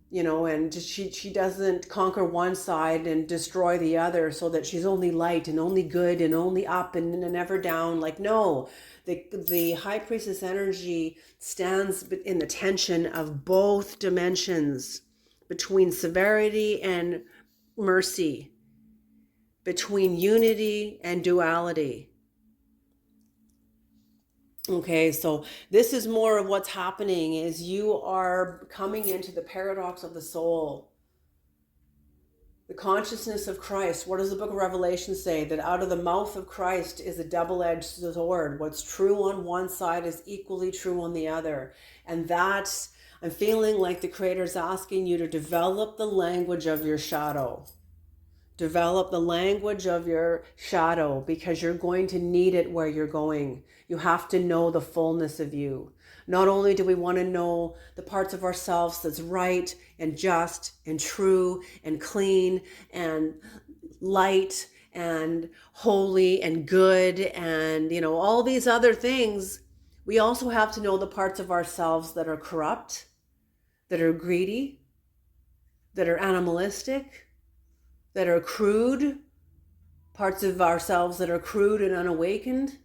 And she doesn't conquer one side and destroy the other so that she's only light and only good and only up and never down. Like, no, the high priestess energy stands in the tension of both dimensions, between severity and mercy, between unity and duality. Okay, so this is more of what's happening is you are coming into the paradox of the soul. The consciousness of Christ. What does the book of Revelation say? That out of the mouth of Christ is a double-edged sword. What's true on one side is equally true on the other. And that's, I'm feeling like the Creator's asking you to develop the language of your shadow. Develop the language of your shadow because you're going to need it where you're going. You have to know the fullness of you. Not only do we want to know the parts of ourselves that's right and just and true and clean and light and holy and good and, all these other things, we also have to know the parts of ourselves that are corrupt, that are greedy, that are animalistic, that are crude, parts of ourselves that are crude and unawakened.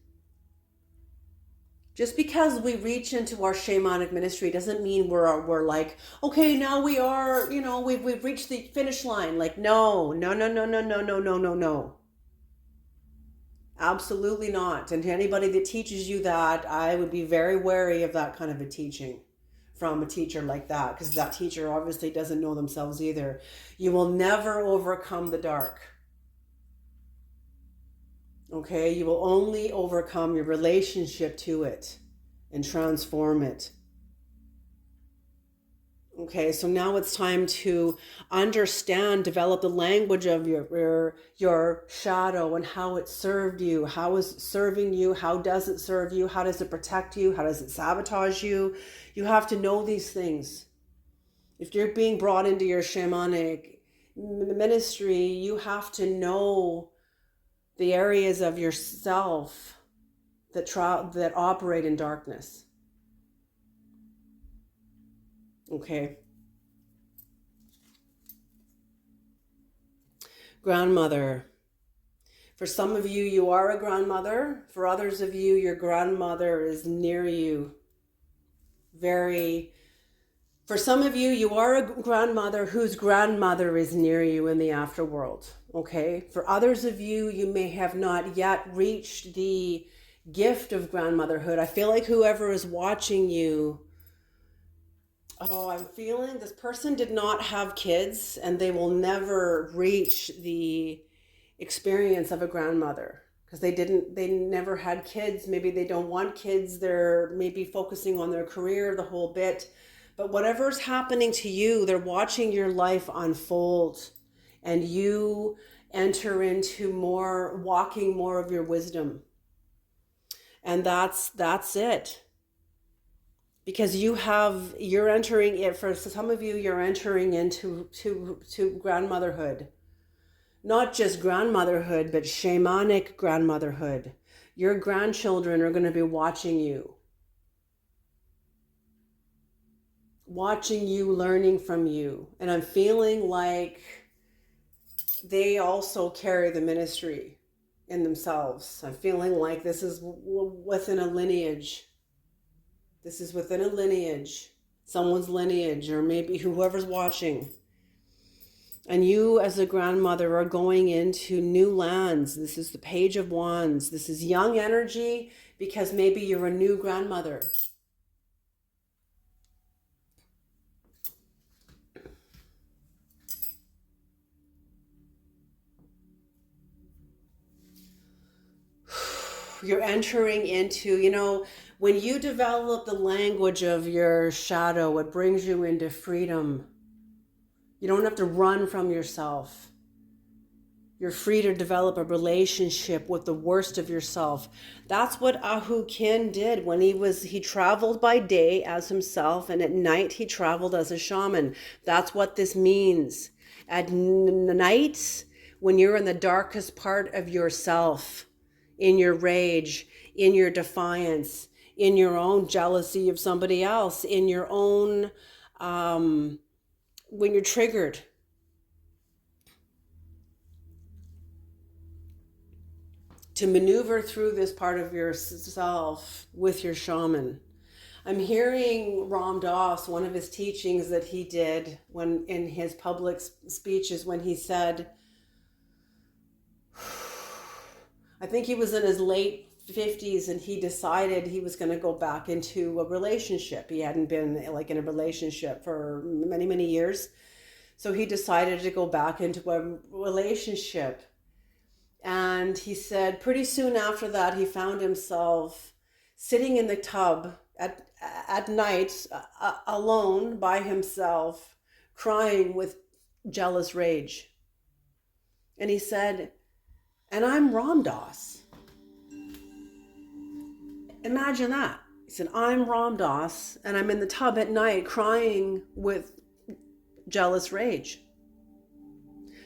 Just because we reach into our shamanic ministry doesn't mean we're like, okay, now we are, we've reached the finish line. Like, no. Absolutely not. And to anybody that teaches you that, I would be very wary of that kind of a teaching from a teacher like that, because that teacher obviously doesn't know themselves either. You will never overcome the dark. Okay? You will only overcome your relationship to it and transform it. Okay, so now it's time to understand, develop the language of your shadow and how it served you. How is it serving you? How does it serve you? How does it protect you? How does it sabotage you? You have to know these things. If you're being brought into your shamanic ministry, you have to know the areas of yourself that operate in darkness. Okay. Grandmother. For some of you, you are a grandmother. For others of you, your grandmother is near you. For some of you, you are a grandmother whose grandmother is near you in the afterworld. Okay. For others of you, you may have not yet reached the gift of grandmotherhood. I feel like whoever is watching you, I'm feeling this person did not have kids and they will never reach the experience of a grandmother because they never had kids. Maybe they don't want kids. They're maybe focusing on their career, the whole bit. But whatever's happening to you, they're watching your life unfold and you enter into walking more of your wisdom. And that's it. Because you're entering it, for some of you, you're entering into grandmotherhood. Not just grandmotherhood, but shamanic grandmotherhood. Your grandchildren are going to be watching you, learning from you. And I'm feeling like they also carry the ministry in themselves. I'm feeling like this is within a lineage. This is within a lineage, someone's lineage, or maybe whoever's watching. And you as a grandmother are going into new lands. This is the Page of Wands. This is young energy because maybe you're a new grandmother. You're entering into, when you develop the language of your shadow, it brings you into freedom. You don't have to run from yourself. You're free to develop a relationship with the worst of yourself. That's what Ahu Kin did when he traveled by day as himself, and at night he traveled as a shaman. That's what this means. At night, when you're in the darkest part of yourself, in your rage, in your defiance, in your own jealousy of somebody else, in your own, when you're triggered, to maneuver through this part of yourself with your shaman. I'm hearing Ram Dass, one of his teachings that he did when in his public speeches, when he said, I think he was in his late 50s and he decided he was going to go back into a relationship. He hadn't been in a relationship for many, many years. So he decided to go back into a relationship. And he said pretty soon after that, he found himself sitting in the tub at night, alone by himself, crying with jealous rage. And he said, and I'm Ram Dass. Imagine that. He said, I'm Ram Dass, and I'm in the tub at night crying with jealous rage.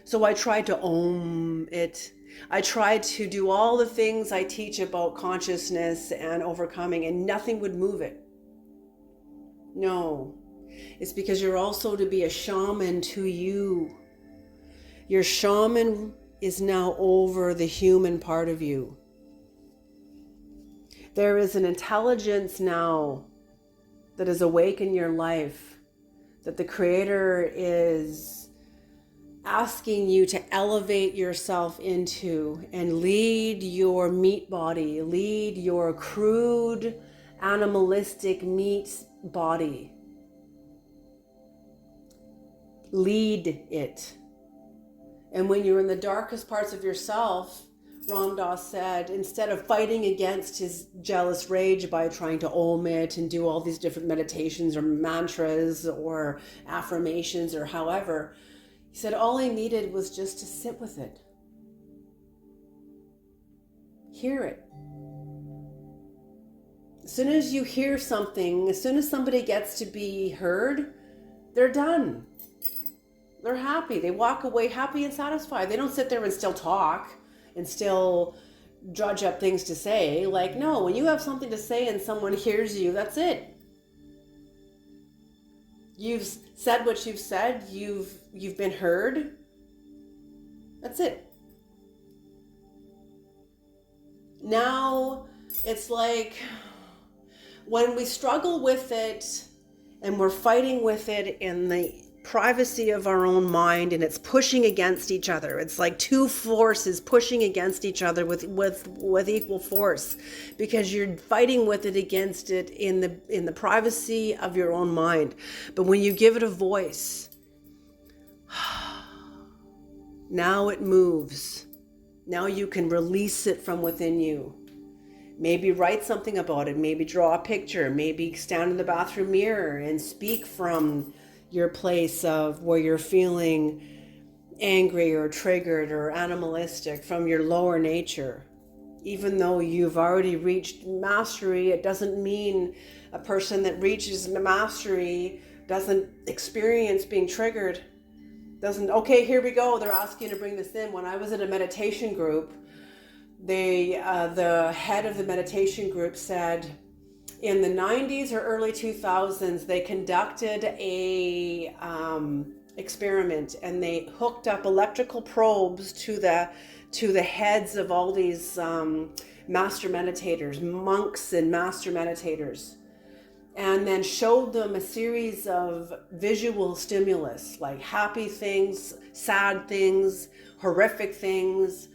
So I tried to own it. I tried to do all the things I teach about consciousness and overcoming, and nothing would move it. No, it's because you're also to be a shaman to you. Your shaman is now over the human part of you. There is an intelligence now that is awake in your life, that the Creator is asking you to elevate yourself into and lead your meat body, lead your crude, animalistic meat body. Lead it. And when you're in the darkest parts of yourself, Ram Dass said, instead of fighting against his jealous rage by trying to om it and do all these different meditations or mantras or affirmations or however, he said all he needed was just to sit with it. Hear it. As soon as you hear something, as soon as somebody gets to be heard, they're done. They're happy. They walk away happy and satisfied. They don't sit there and still talk and still drudge up things to say. Like, no, when you have something to say and someone hears you, that's it. You've said what you've said. You've been heard. That's it. Now it's like when we struggle with it and we're fighting with it in the privacy of our own mind, and it's pushing against each other. It's like two forces pushing against each other with equal force, because you're fighting with it against it in the privacy of your own mind. But when you give it a voice, now it moves. Now you can release it from within you. Maybe write something about it. Maybe draw a picture. Maybe stand in the bathroom mirror and speak from your place of where you're feeling angry or triggered or animalistic, from your lower nature. Even though you've already reached mastery, it doesn't mean a person that reaches mastery doesn't experience being triggered. Okay, here we go. They're asking to bring this in. When I was in a meditation group, the head of the meditation group said, in the 90s or early 2000s, they conducted a experiment, and they hooked up electrical probes to the heads of all these master meditators, monks and master meditators, and then showed them a series of visual stimulus, like happy things, sad things, horrific things,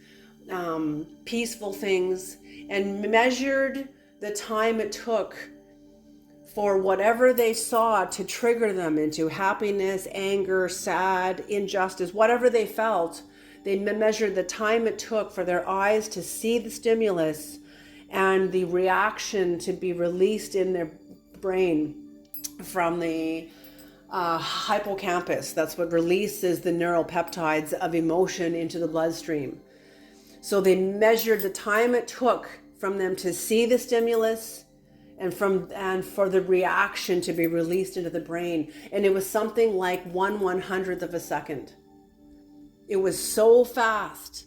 peaceful things, and measured the time it took for whatever they saw to trigger them into happiness, anger, sad, injustice, whatever they felt. They measured the time it took for their eyes to see the stimulus and the reaction to be released in their brain from the hippocampus. That's what releases the neural peptides of emotion into the bloodstream. So they measured the time it took from them to see the stimulus and for the reaction to be released into the brain. And it was something like 1/100th of a second. It was so fast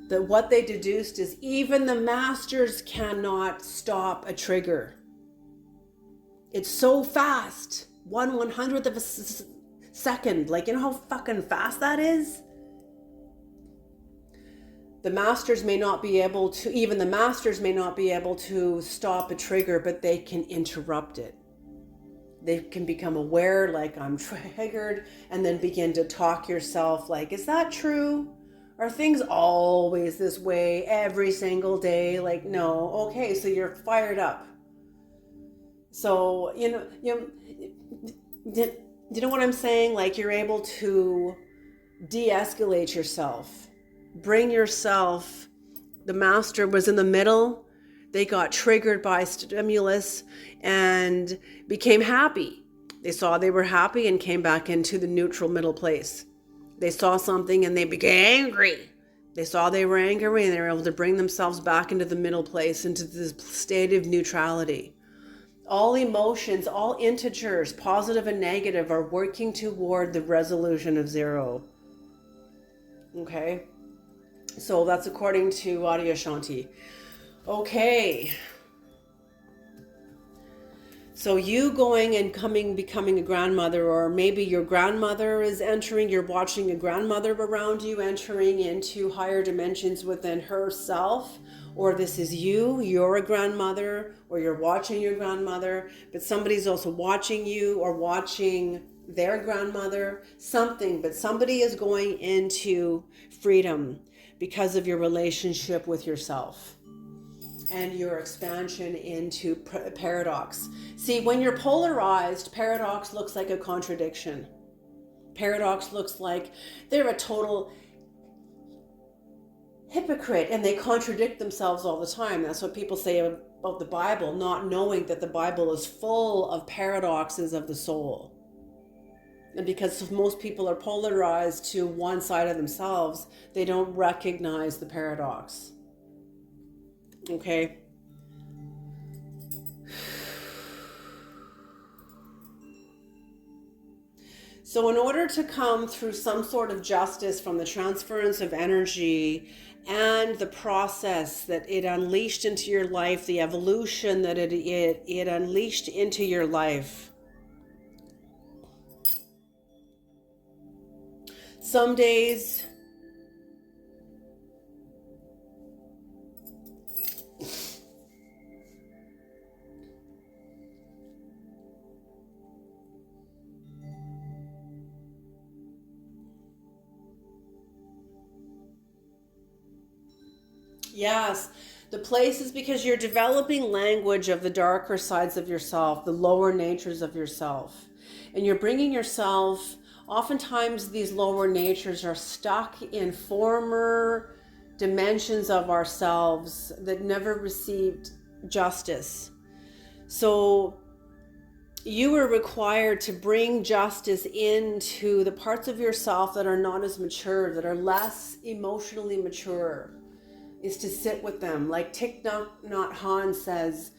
that what they deduced is even the masters cannot stop a trigger. It's so fast. 1/100th of a second. Like, you know how fucking fast that is? The masters may not be able to stop a trigger, but they can interrupt it. They can become aware, like, I'm triggered, and then begin to talk yourself like, is that true? Are things always this way every single day? Like, no. Okay, so you're fired up. So, you know what I'm saying? Like, you're able to de-escalate yourself. Bring yourself. The master was in the middle. They got triggered by stimulus and became happy. They saw they were happy and came back into the neutral middle place. They saw something and they became angry. They saw they were angry and they were able to bring themselves back into the middle place, into this state of neutrality. All emotions, all integers, positive and negative, are working toward the resolution of zero. Okay? So that's according to Adyashanti. Okay. So you going and becoming a grandmother, or maybe your grandmother is entering, you're watching a grandmother around you entering into higher dimensions within herself, or this is you're a grandmother, or you're watching your grandmother, but somebody's also watching you or watching their grandmother, something, but somebody is going into freedom because of your relationship with yourself and your expansion into paradox. See, when you're polarized, paradox looks like a contradiction. Paradox looks like they're a total hypocrite and they contradict themselves all the time. That's what people say about the Bible, not knowing that the Bible is full of paradoxes of the soul. And because most people are polarized to one side of themselves, they don't recognize the paradox. Okay? So in order to come through some sort of justice from the transference of energy and the process that it unleashed into your life, the evolution that it unleashed into your life, some days yes, the place is because you're developing language of the darker sides of yourself, the lower natures of yourself. And you're bringing yourself, oftentimes these lower natures are stuck in former dimensions of ourselves that never received justice. So you are required to bring justice into the parts of yourself that are not as mature, that are less emotionally mature, is to sit with them. Like Thich Nhat Hanh says,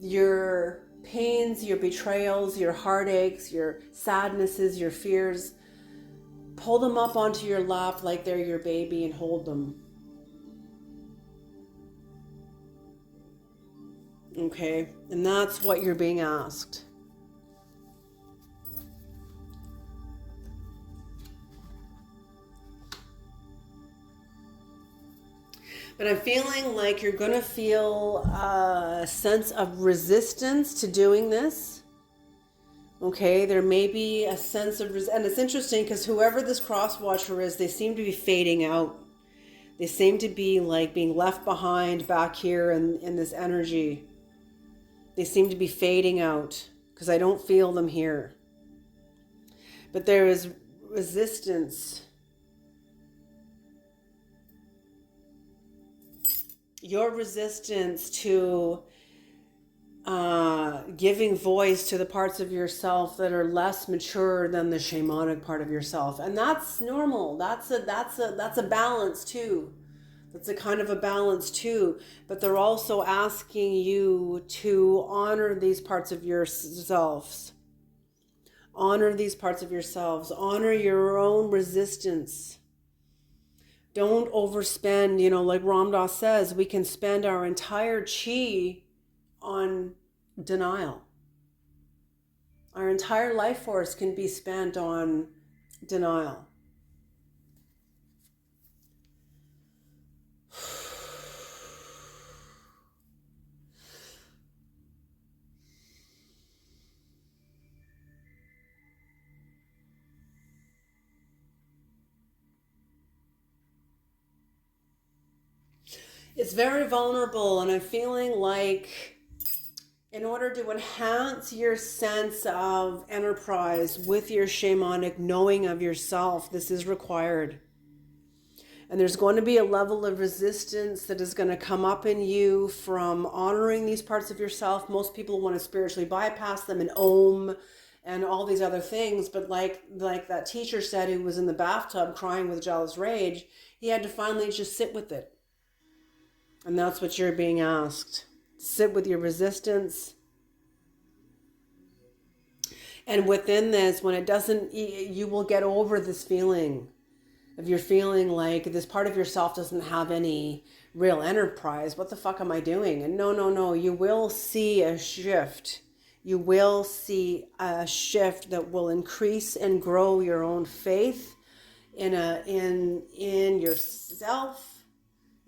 your pains, your betrayals, your heartaches, your sadnesses, your fears, pull them up onto your lap like they're your baby and hold them. Okay? And that's what you're being asked. But I'm feeling like you're going to feel a sense of resistance to doing this. Okay, there may be a sense of and it's interesting because whoever this cross watcher is, they seem to be fading out. They seem to be like being left behind back here in this energy. They seem to be fading out because I don't feel them here. But there is resistance. Your resistance to giving voice to the parts of yourself that are less mature than the shamanic part of yourself, and that's normal. That's a balance too. That's a kind of a balance too. But they're also asking you to honor these parts of yourselves. Honor these parts of yourselves. Honor your own resistance. Don't overspend. You know, like Ram Dass says, we can spend our entire chi on denial. Our entire life force can be spent on denial. It's very vulnerable, and I'm feeling like in order to enhance your sense of enterprise with your shamanic knowing of yourself, this is required. And there's going to be a level of resistance that is going to come up in you from honoring these parts of yourself. Most people want to spiritually bypass them and Om and all these other things. But like that teacher said who was in the bathtub crying with jealous rage, he had to finally just sit with it. And that's what you're being asked. Sit with your resistance. And within this, when it doesn't, you will get over this feeling. If you're feeling like this part of yourself doesn't have any real enterprise, what the fuck am I doing? And no, you will see a shift. You will see a shift that will increase and grow your own faith in yourself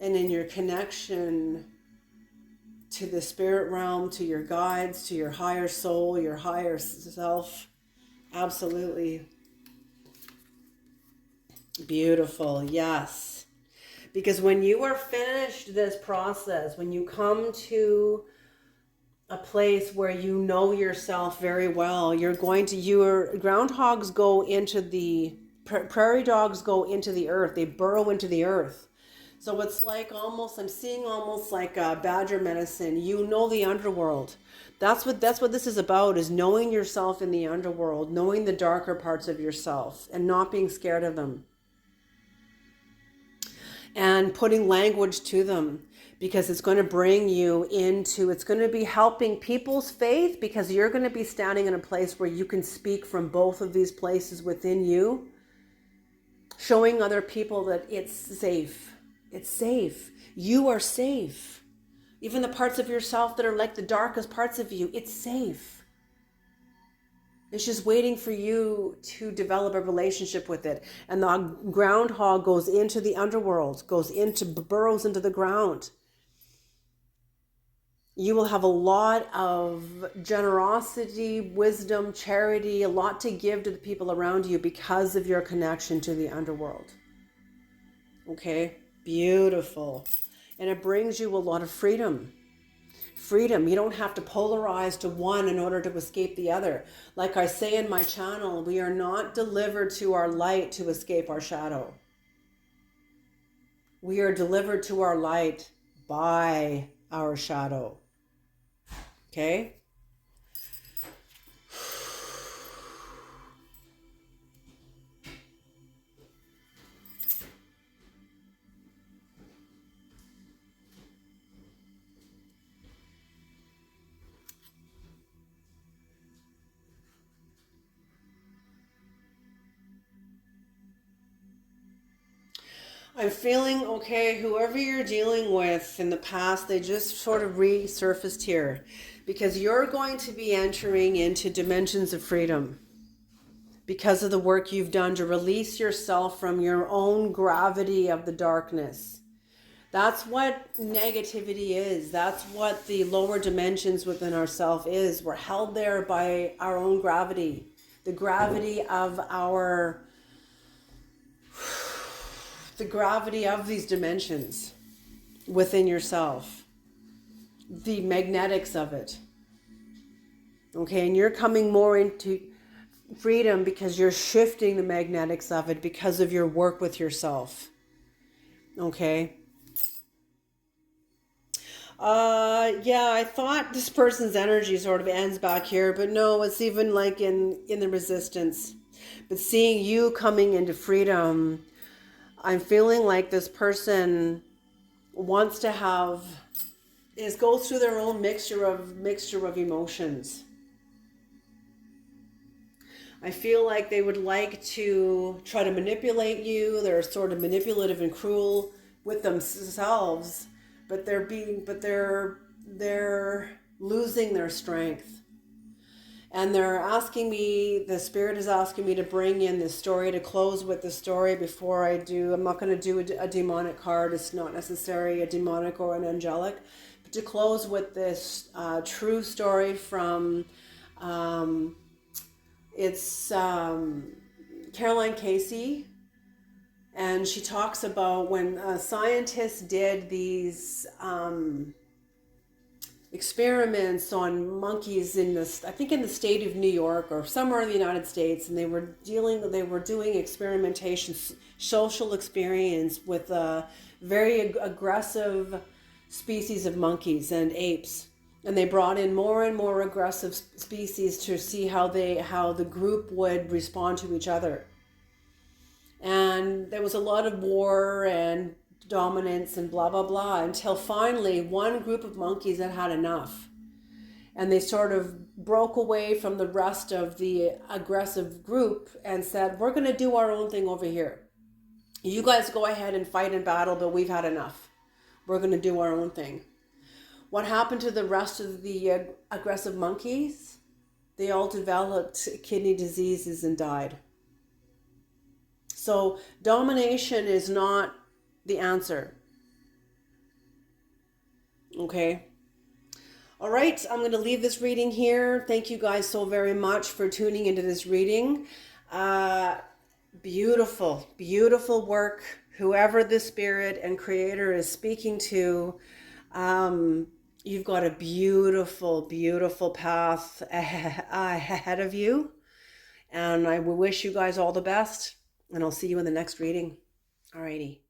and in your connection to the spirit realm, to your guides, to your higher soul, your higher self. Absolutely. Beautiful. Yes. Because when you are finished this process, when you come to a place where you know yourself very well, your groundhogs go into prairie dogs go into the earth. They burrow into the earth. So it's like I'm seeing almost like a badger medicine. You know the underworld. That's what this is about, is knowing yourself in the underworld, knowing the darker parts of yourself and not being scared of them, and putting language to them, because it's going to bring you into, it's going to be helping people's faith, because you're going to be standing in a place where you can speak from both of these places within you, showing other people that it's safe. It's safe. You are safe. Even the parts of yourself that are like the darkest parts of you, it's safe. It's just waiting for you to develop a relationship with it. And the groundhog goes into the underworld, burrows into the ground. You will have a lot of generosity, wisdom, charity, a lot to give to the people around you because of your connection to the underworld. Okay? Beautiful. And it brings you a lot of freedom. Freedom. You don't have to polarize to one in order to escape the other. Like I say in my channel, we are not delivered to our light to escape our shadow. We are delivered to our light by our shadow. Okay? I'm feeling okay. Whoever you're dealing with in the past, they just sort of resurfaced here, because you're going to be entering into dimensions of freedom because of the work you've done to release yourself from your own gravity of the darkness. That's what negativity is. That's what the lower dimensions within ourself is. We're held there by our own gravity, the gravity of these dimensions within yourself, the magnetics of it. Okay, and you're coming more into freedom because you're shifting the magnetics of it because of your work with yourself. Okay. Yeah, I thought this person's energy sort of ends back here, but no, it's even like in the resistance. But seeing you coming into freedom, I'm feeling like this person wants to goes through their own mixture of emotions. I feel like they would like to try to manipulate you. They're sort of manipulative and cruel with themselves, but they're losing their strength. And the spirit is asking me to bring in this story, to close with the story before I do. I'm not going to do a demonic card. It's not necessarily a demonic or an angelic. But to close with this true story from, it's Caroline Casey. And she talks about when scientists did these experiments on monkeys in the state of New York or somewhere in the United States, and they were doing experimentation, social experience with very aggressive species of monkeys and apes, and they brought in more and more aggressive species to see how the group would respond to each other. And there was a lot of war and dominance and blah blah blah, until finally one group of monkeys had enough, and they sort of broke away from the rest of the aggressive group and said, we're going to do our own thing over here. You guys go ahead and fight in battle, but we've had enough. We're going to do our own thing. What happened to the rest of the aggressive monkeys? They all developed kidney diseases and died. So domination is not the answer. Okay. All right, I'm going to leave this reading here. Thank you guys so very much for tuning into this reading. Beautiful, beautiful work. Whoever the spirit and creator is speaking to, you've got a beautiful, beautiful path ahead of you. And I will wish you guys all the best. And I'll see you in the next reading. Alrighty.